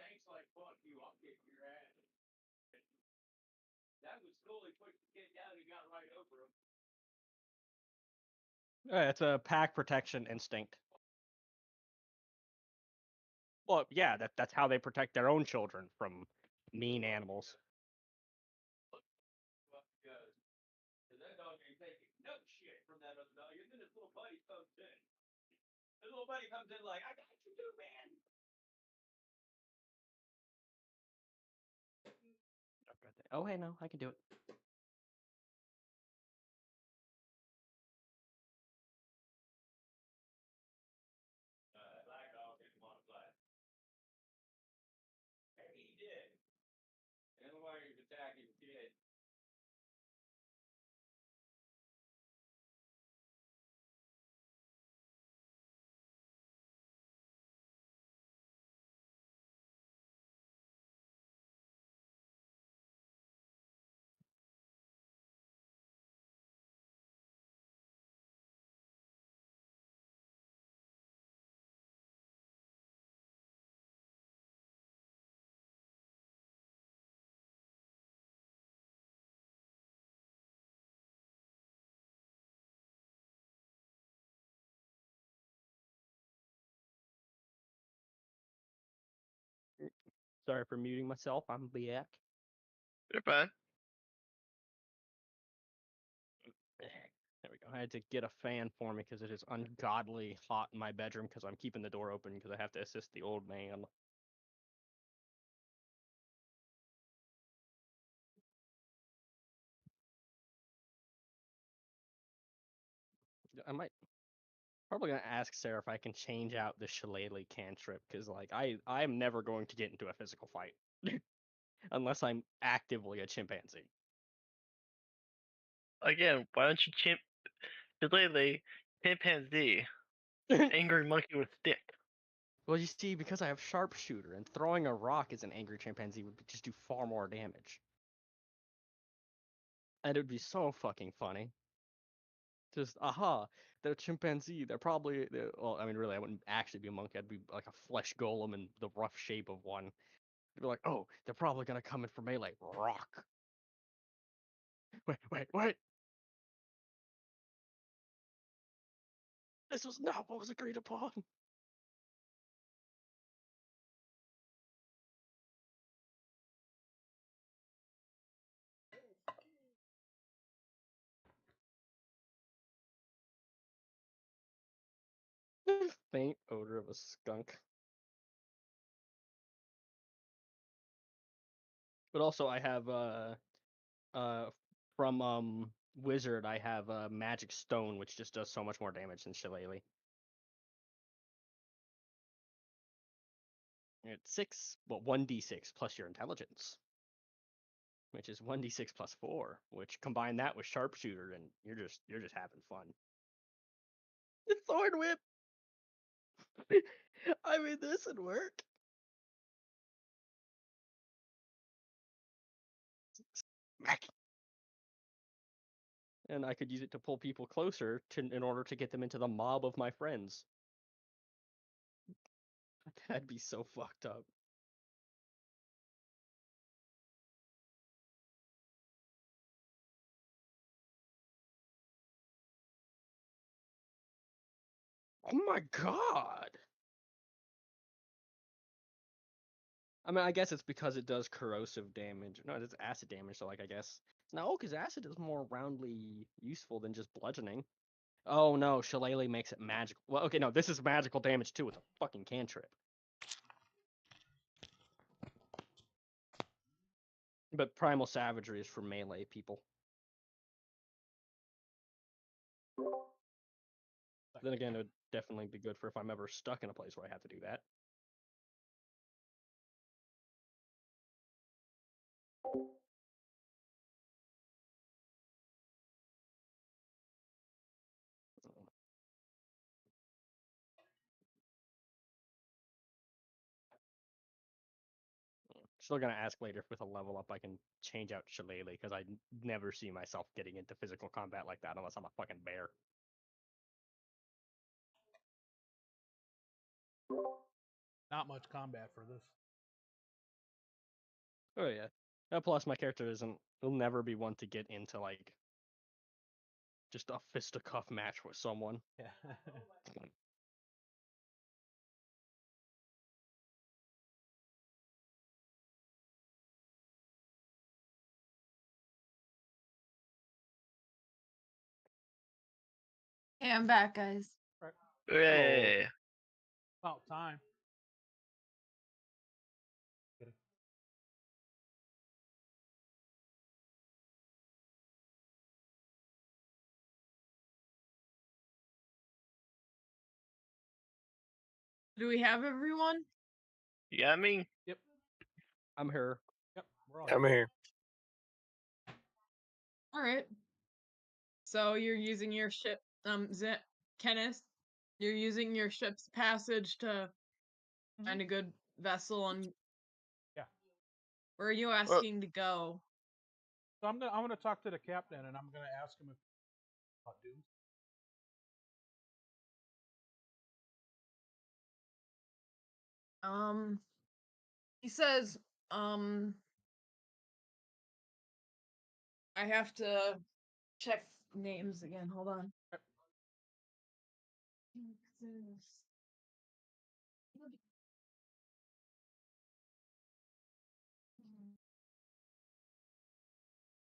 Tank's like, fuck you, I'll kick your ass. That was cool. He pushed the kid down and he got right over him. It's a pack protection instinct. Well, yeah, that's how they protect their own children from mean animals. Fuck goes. And that dog ain't taking no shit from that other dog. And then his little buddy comes in. His little buddy comes in like, I got you too, man. Oh, hey, no, I can do it. Black dog didn't want to play. And he did. And the way he was attacking the kid. Sorry for muting myself. I'm back. You're fine. There we go. I had to get a fan for me because it is ungodly hot in my bedroom because I'm keeping the door open because I have to assist the old man. I might probably gonna ask Sarah if I can change out the shillelagh cantrip because like I'm never going to get into a physical fight unless I'm actively a chimpanzee. Again, why don't you Shillelagh, chimpanzee, angry monkey with stick? Well, you see, because I have sharpshooter and throwing a rock as an angry chimpanzee would just do far more damage. And it would be so fucking funny. Just, aha, they're chimpanzee. Well, I mean, really, I wouldn't actually be a monkey. I'd be like a flesh golem in the rough shape of one. They'd be like, oh, they're probably gonna come in for melee. Rock. Wait. This was not what was agreed upon. Faint odor of a skunk. But also, I have from Wizard, I have Magic Stone, which just does so much more damage than Shillelagh. It's 6, well, 1d6 plus your intelligence, which is 1d6 plus 4, which combine that with sharpshooter, and you're just having fun. The sword whip. I mean, this would work. Smack. And I could use it to pull people closer in order to get them into the mob of my friends. That'd be so fucked up. Oh my god! I mean, I guess it's because it does corrosive damage. No, it's acid damage, so like, I guess... No, because acid is more roundly useful than just bludgeoning. Oh no, Shillelagh makes it magical. Well, okay, no, this is magical damage too with a fucking cantrip. But Primal Savagery is for melee people. Then again, it would definitely be good for if I'm ever stuck in a place where I have to do that. Still gonna ask later if with a level up I can change out Shillelagh, because I never see myself getting into physical combat like that unless I'm a fucking bear. Not much combat for this. Oh yeah. Plus my character he'll never be one to get into like just a fisticuff match with someone. Yeah. Hey, I'm back, guys. Hooray! About time. Kidding. Do we have everyone? You got me? Yep. I'm here. Yep. We're all I'm here. All right. So you're using your ship, Kehnes, you're using your ship's passage to find a good vessel, and Yeah. where are you asking to go? So I'm gonna talk to the captain and I'm gonna ask him if about Doom. He says, I have to check names again. Hold on.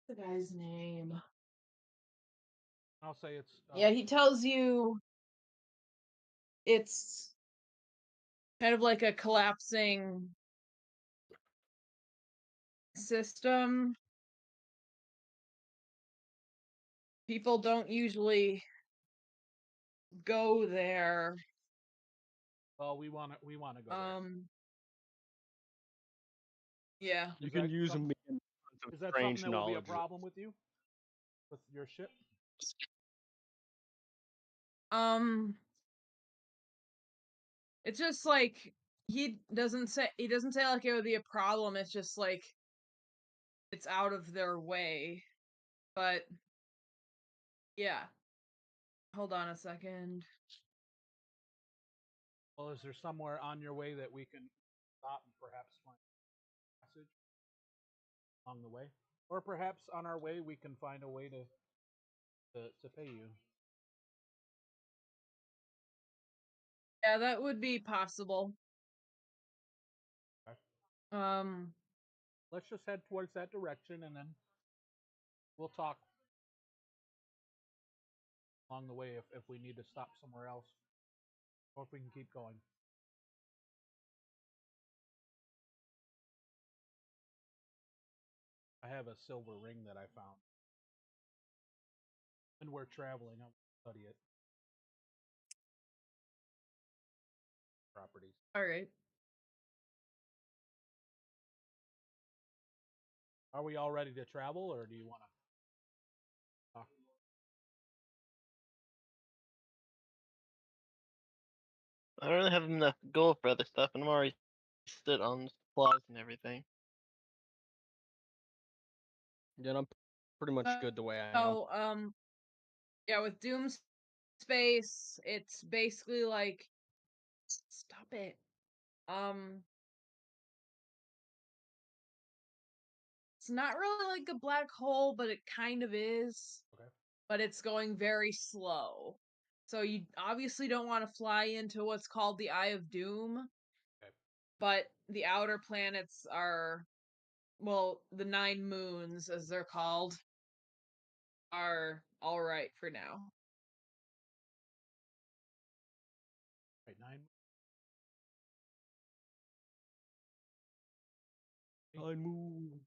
The guy's name. I'll say it's Yeah, he tells you it's kind of like a collapsing system. People don't usually go there. well, we wanna go there. Yeah. You Is can that use some- me in some Is that something strange that will be a knowledge. problem with you? With your ship? It's just like he doesn't say like it would be a problem. It's just like it's out of their way. But yeah. Hold on a second. Well, is there somewhere on your way that we can stop and perhaps find a passage along the way? Or perhaps on our way we can find a way to pay you. Yeah, that would be possible. Okay. Let's just head towards that direction and then we'll talk along the way if we need to stop somewhere else or if we can keep going. I have a silver ring that I found. And we're traveling. I'll study it. Properties. All right. Are we all ready to travel, or do you want to talk? I don't really have enough gold for other stuff, and I'm already stood on supplies and everything. Yeah, I'm pretty much good the way I am. So, yeah, with Doom Space, it's basically like, stop it. It's not really like a black hole, but it kind of is. Okay. But it's going very slow. So you obviously don't want to fly into what's called the Eye of Doom. Okay. But the outer planets are, well, the 9 moons, as they're called, are all right for now. Right, 9. 9 moves.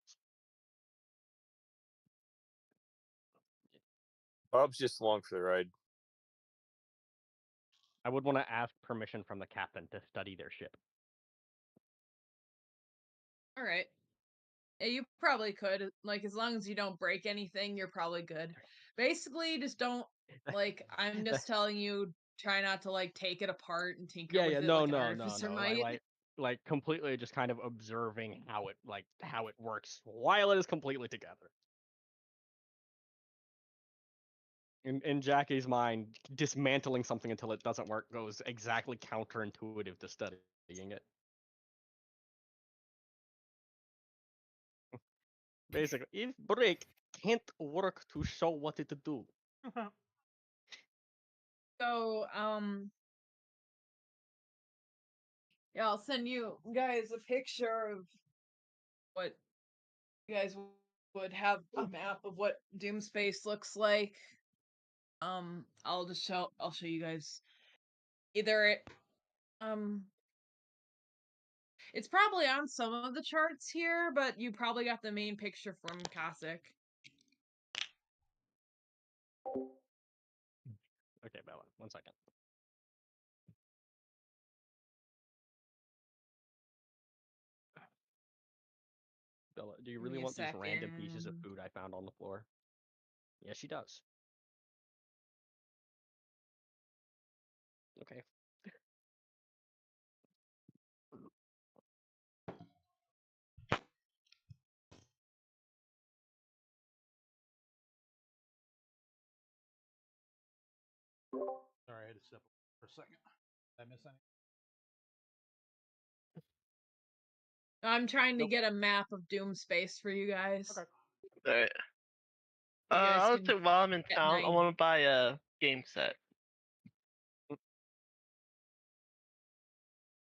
Bob's just along for the ride. I would want to ask permission from the captain to study their ship. All right. Yeah, you probably could. Like, as long as you don't break anything, you're probably good. Basically, just don't, like, I'm just telling you, try not to, like, take it apart and tinker with it No, like an no, artificer no. might. Like completely just kind of observing how it works while it is completely together. In Jackie's mind, dismantling something until it doesn't work goes exactly counterintuitive to studying it. Basically, if break can't work to show what it do. So, yeah, I'll send you guys a picture of what you guys would have a map of what Doom Space looks like. I'll show you guys either it's probably on some of the charts here, but you probably got the main picture from Cossack. Okay, Bella, 1 second. Bella, do you Give really me a want these random pieces of second. food I found on the floor? Yes, she does. Okay. Sorry, I had to step away for a second. Did I miss anything? I'm trying to Nope. get a map of Doom Space for you guys. Okay. Alright. You guys I'll can say while I'm in get an town, I idea. want to buy a game set.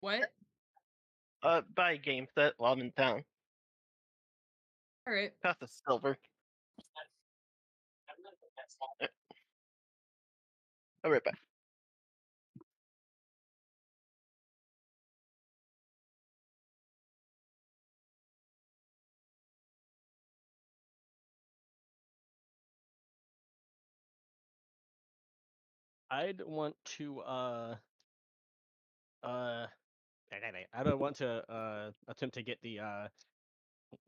What? Buy a game set while I'm in town. All right. Cost of silver. I'll be right back. I'd want to I'd want to attempt to get the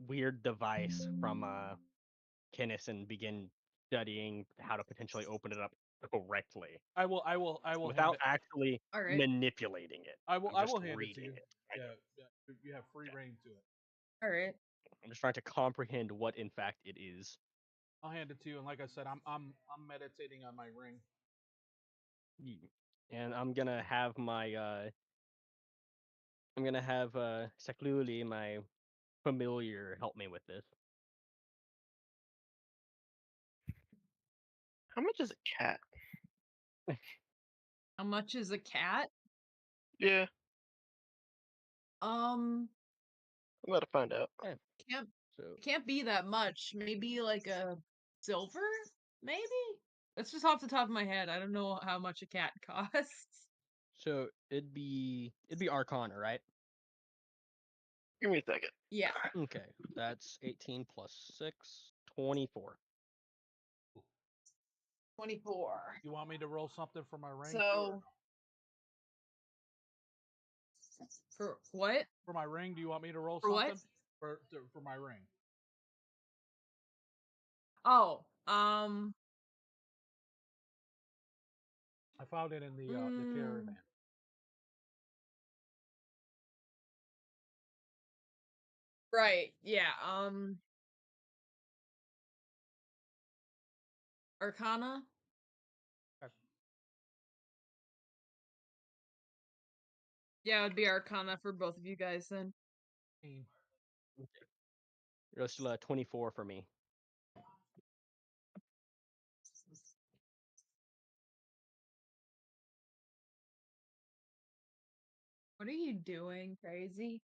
weird device from Kehnes and begin studying how to potentially open it up correctly I will hand without it. actually All right. manipulating it. I I'm just will hand it to reading you. it. Yeah, you have free reign to it. All right. I'm just trying to comprehend what in fact it is. I'll hand it to you, and like I said, I'm meditating on my ring. And I'm gonna have my Sakluli, my familiar, help me with this. How much is a cat? How much is a cat? Yeah, Um, I'm about to find out. can't So can't be that much. Maybe like a silver? Maybe? That's just off the top of my head. I don't know how much a cat costs. so it'd be Arcana, right? Give me a second. Yeah. Okay, that's 18 plus 6, 24. 24. You want me to roll something for my ring? So for what? For my ring, do you want me to roll For what? something? For my ring. Oh, I found it in the caravan. right, yeah, Arcana? Okay. Yeah, it would be Arcana for both of you guys then. It's 24 for me. What are you doing, crazy?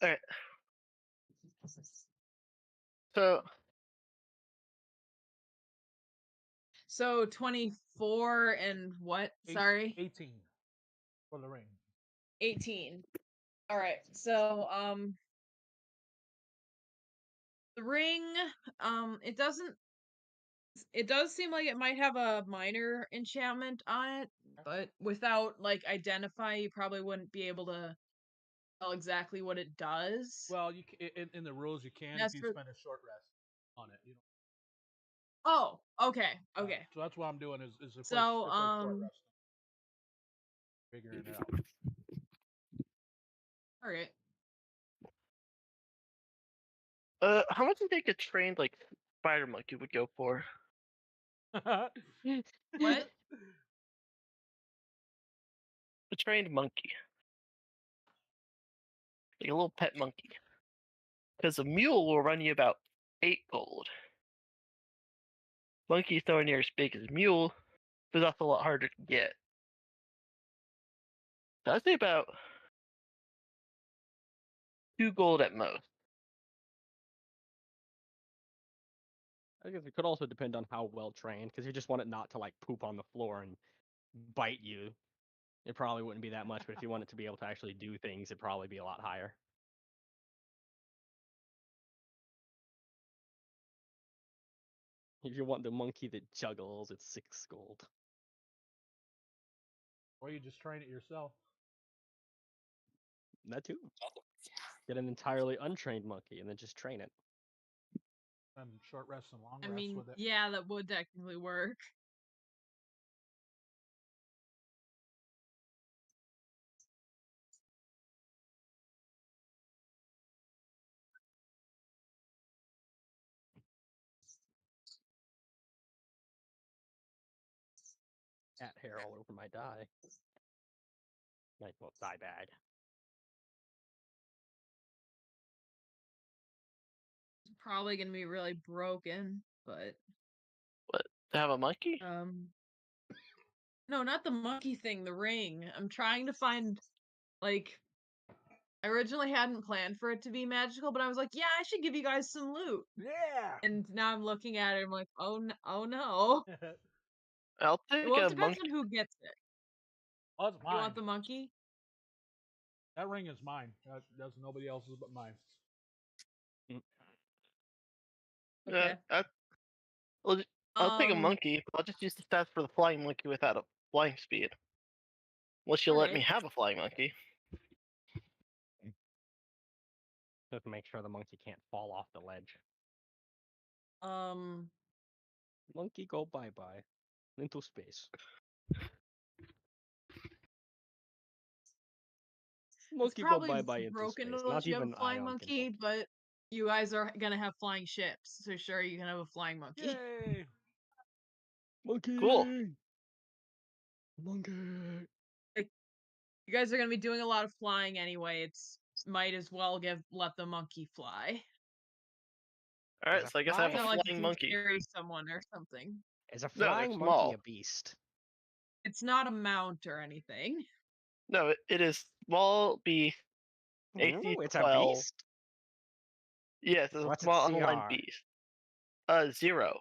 Alright. So So 24 and what? Sorry? 18 for the ring. 18. All right. So the ring it does seem like it might have a minor enchantment on it, but without like identify, you probably wouldn't be able to tell exactly what it does. Well, in the rules you can if you spend a short rest on it. You know. Oh, okay. Okay. So that's what I'm doing is if So I short rest, figuring it out. all right. how much do you think a trained like spider monkey would go for? What? A trained monkey. Like a little pet monkey. Because a mule will run you about 8 gold. Monkey's nowhere near as big as a mule, but that's a lot harder to get. So I'd say about 2 gold at most. I guess it could also depend on how well trained, because you just want it not to like poop on the floor and bite you. It probably wouldn't be that much, but if you want it to be able to actually do things, it'd probably be a lot higher. If you want the monkey that juggles, it's 6 gold. Or you just train it yourself. That too. Get an entirely untrained monkey and then just train it. And short rests and long I rests mean, with it. yeah, that would technically work. Cat hair all over my die. Nice little dye bag. It's probably gonna be really broken, but What? To have a monkey? no, not the monkey thing, the ring. I'm trying to find like I originally hadn't planned for it to be magical, but I was like, yeah, I should give you guys some loot. Yeah. And now I'm looking at it, I'm like, oh no. I'll take Well, a it depends monkey. on who gets it. Oh, it's mine. You want the monkey? That ring is mine. That's nobody else's but mine. Okay. I'll take a monkey, but I'll just use the stats for the flying monkey without a flying speed. Unless you'll let me Alright. have a flying monkey. Just to make sure the monkey can't fall off the ledge. Monkey go bye-bye. Into space. Monkey go probably bye-bye into broken space. to let Not you have a even flying Ion can monkey, help. but you guys are gonna have flying ships, so sure you can have a flying monkey. Yay! Monkey! Cool. Monkey! Like, you guys are gonna be doing a lot of flying anyway. It's might as well let the monkey fly. Alright, so I guess I have It's a not like you flying can monkey. carry someone or something. Is a No, they're flying monkey small. a beast? It's not a mount or anything. No, it is small beast, AC No, it's a 12. beast. Yes, it's a What's small its unaligned CR? beast. 0.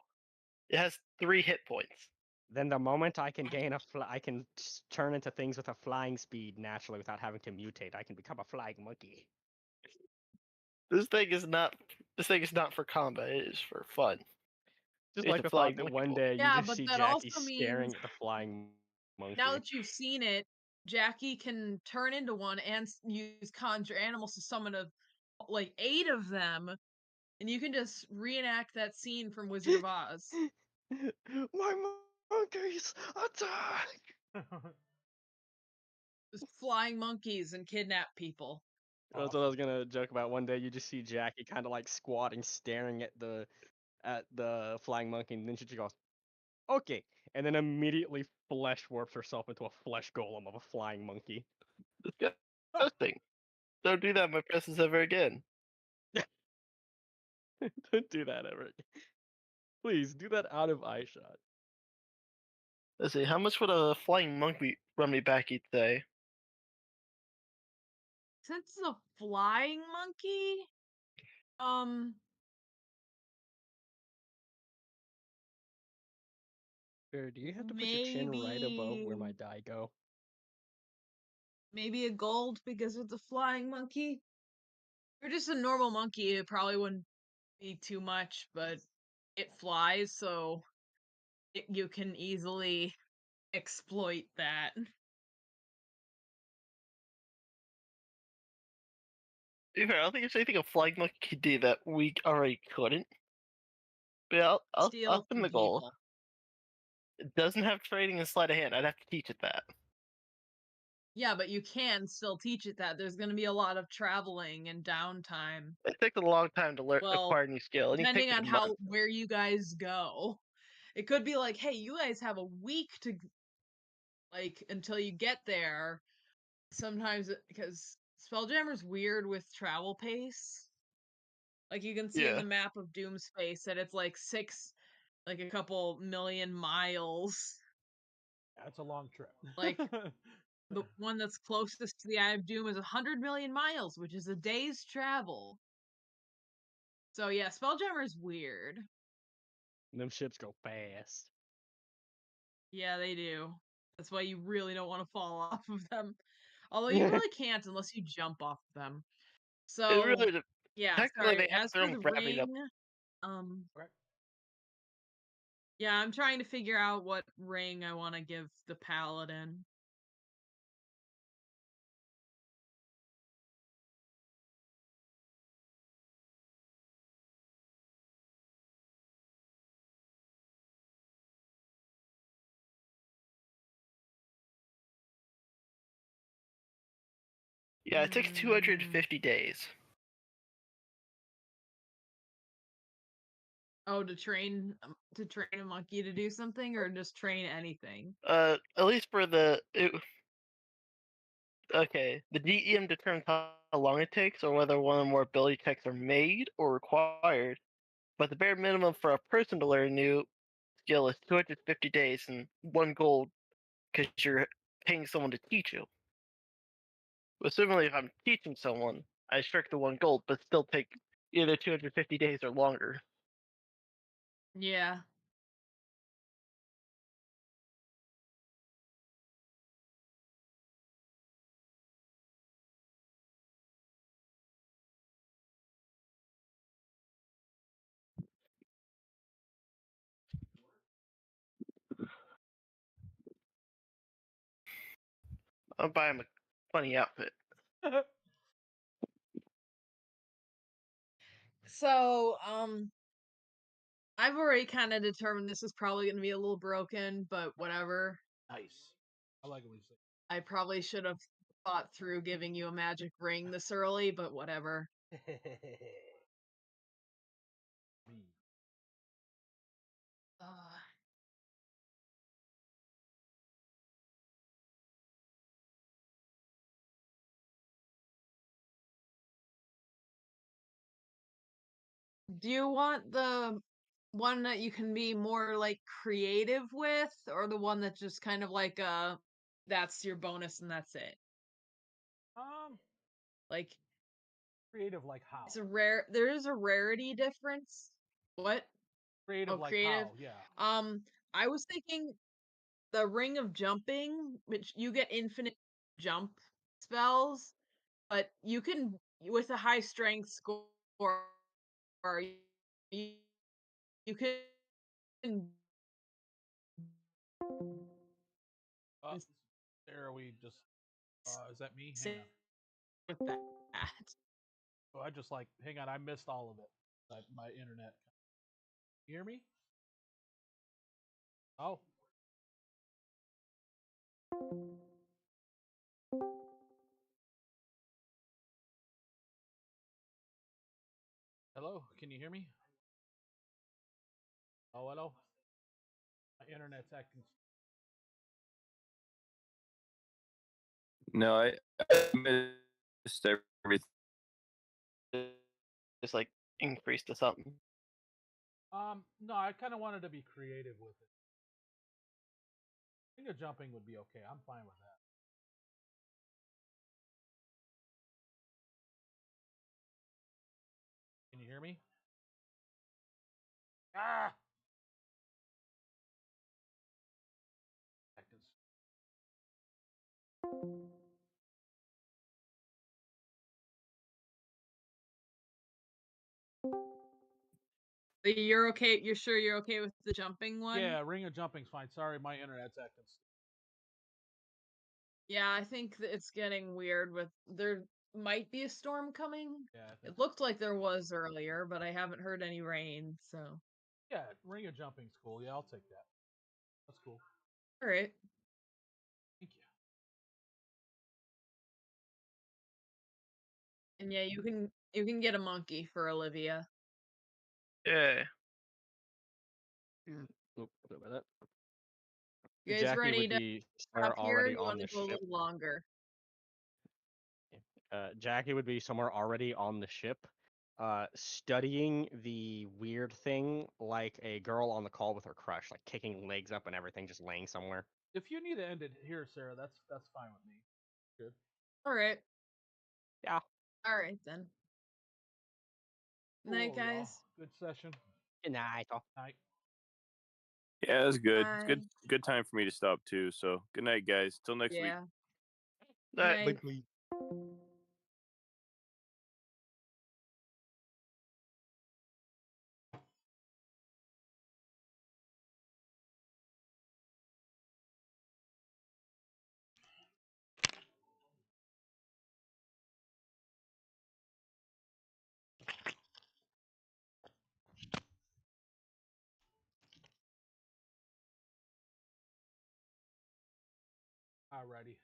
It has 3 hit points. Then the moment I can gain I can turn into things with a flying speed naturally without having to mutate, I can become a flying monkey. This thing is not for combat, it is for fun. Just It's like a the flying thought that monkey one bolt. day you Yeah, just but see that Jackie also staring means at the flying monkey. now that you've seen it, Jackie can turn into one and use conjure animals to summon a like 8 of them, and you can just reenact that scene from Wizard of Oz. My monkeys attack! Just flying monkeys and kidnap people. That's what I was gonna joke about. One day you just see Jackie kind of like squatting, staring at the flying monkey, and then she just goes, "Okay," and then immediately flesh warps herself into a flesh golem of a flying monkey. Disgusting. Don't do that in my presence ever again. Don't do that ever. Please do that out of eyeshot. Let's see, how much would a flying monkey run me back each day? Since it's a flying monkey, Bear, do you have to put your chin right above where my die go? maybe a gold because it's a flying monkey. Or just a normal monkey, it probably wouldn't be too much, but it flies, so you can easily exploit that. To be fair, I don't think there's anything a flying monkey could do that we already couldn't. But yeah, I'll Steal spin from the goal. people. It doesn't have trading and sleight of hand. I'd have to teach it that. Yeah, but you can still teach it that. There's going to be a lot of traveling and downtime. It takes a long time to learn Well, acquire a new skill. And it depending takes on a month. where you guys go. It could be like, hey, you guys have a week to like until you get there. Sometimes because Spelljammer's weird with travel pace. Like you can see in Yeah. the map of Doomspace that it's like a couple million miles. That's a long trip. Like the one that's closest to the Eye of Doom is 100 million miles, which is a day's travel. So yeah, Spelljammer is weird. Them ships go fast. Yeah, they do. That's why you really don't want to fall off of them. Although you really can't unless you jump off of them. So It really, yeah, technically, sorry. they have As their for own the gravity up. ring, Okay. yeah, I'm trying to figure out what ring I want to give the Paladin. Yeah, it takes 250 days. Oh, to train a monkey to do something, or just train anything? At least for the okay, the DEM determines how long it takes, or whether one or more ability checks are made or required. But the bare minimum for a person to learn a new skill is 250 days and 1 gold, because you're paying someone to teach you. But similarly, if I'm teaching someone, I strike the 1 gold, but still take either 250 days or longer. Yeah. I'll buy him a funny outfit. So, I've already kind of determined this is probably going to be a little broken, but whatever. Nice. I like it when you say. I probably should have thought through giving you a magic ring this early, but whatever. Do you want the one that you can be more like creative with, or the one that's just kind of like that's your bonus and that's it? Like Creative like how? there is a rarity difference. What? Creative like creative. how? Yeah. I was thinking the Ring of Jumping, which you get infinite jump spells, but you can with a high strength score, you, you can There we just. Is that me? sit Hang on. with that. Oh, I just like, hang on, I missed all of it. My internet. You hear me? Oh. Hello, can you hear me? Oh, hello. My internet's acting. No, I missed everything. Just like increase to something. No, I kind of wanted to be creative with it. I think a jumping would be okay. I'm fine with that. Can you hear me? Ah! You're okay. You're sure you're okay with the jumping one? Yeah, ring of jumping's fine. Sorry, my internet's acting. Yeah, I think that it's getting weird with there might be a storm coming. Yeah, It looked like there was earlier, but I haven't heard any rain, so. Yeah, ring of jumping's cool. Yeah, I'll take that. That's cool. All right. Thank you. And yeah, you can get a monkey for Olivia. Yeah. Oop, what about that? You guys Jackie ready would to be stop somewhere here? Or already you on want the to go a ship. little longer? Jackie would be somewhere already on the ship, studying the weird thing like a girl on the call with her crush, like kicking legs up and everything, just laying somewhere. If you need to end it here, Sarah, that's fine with me. Good. All right. Yeah. All right then. Night, Cool, y'all. guys. Good session. Good night. Night. Yeah, that's good. It's Bye. good time for me to stop too. So good night, guys. Till next week. Yeah. That Night. Alrighty.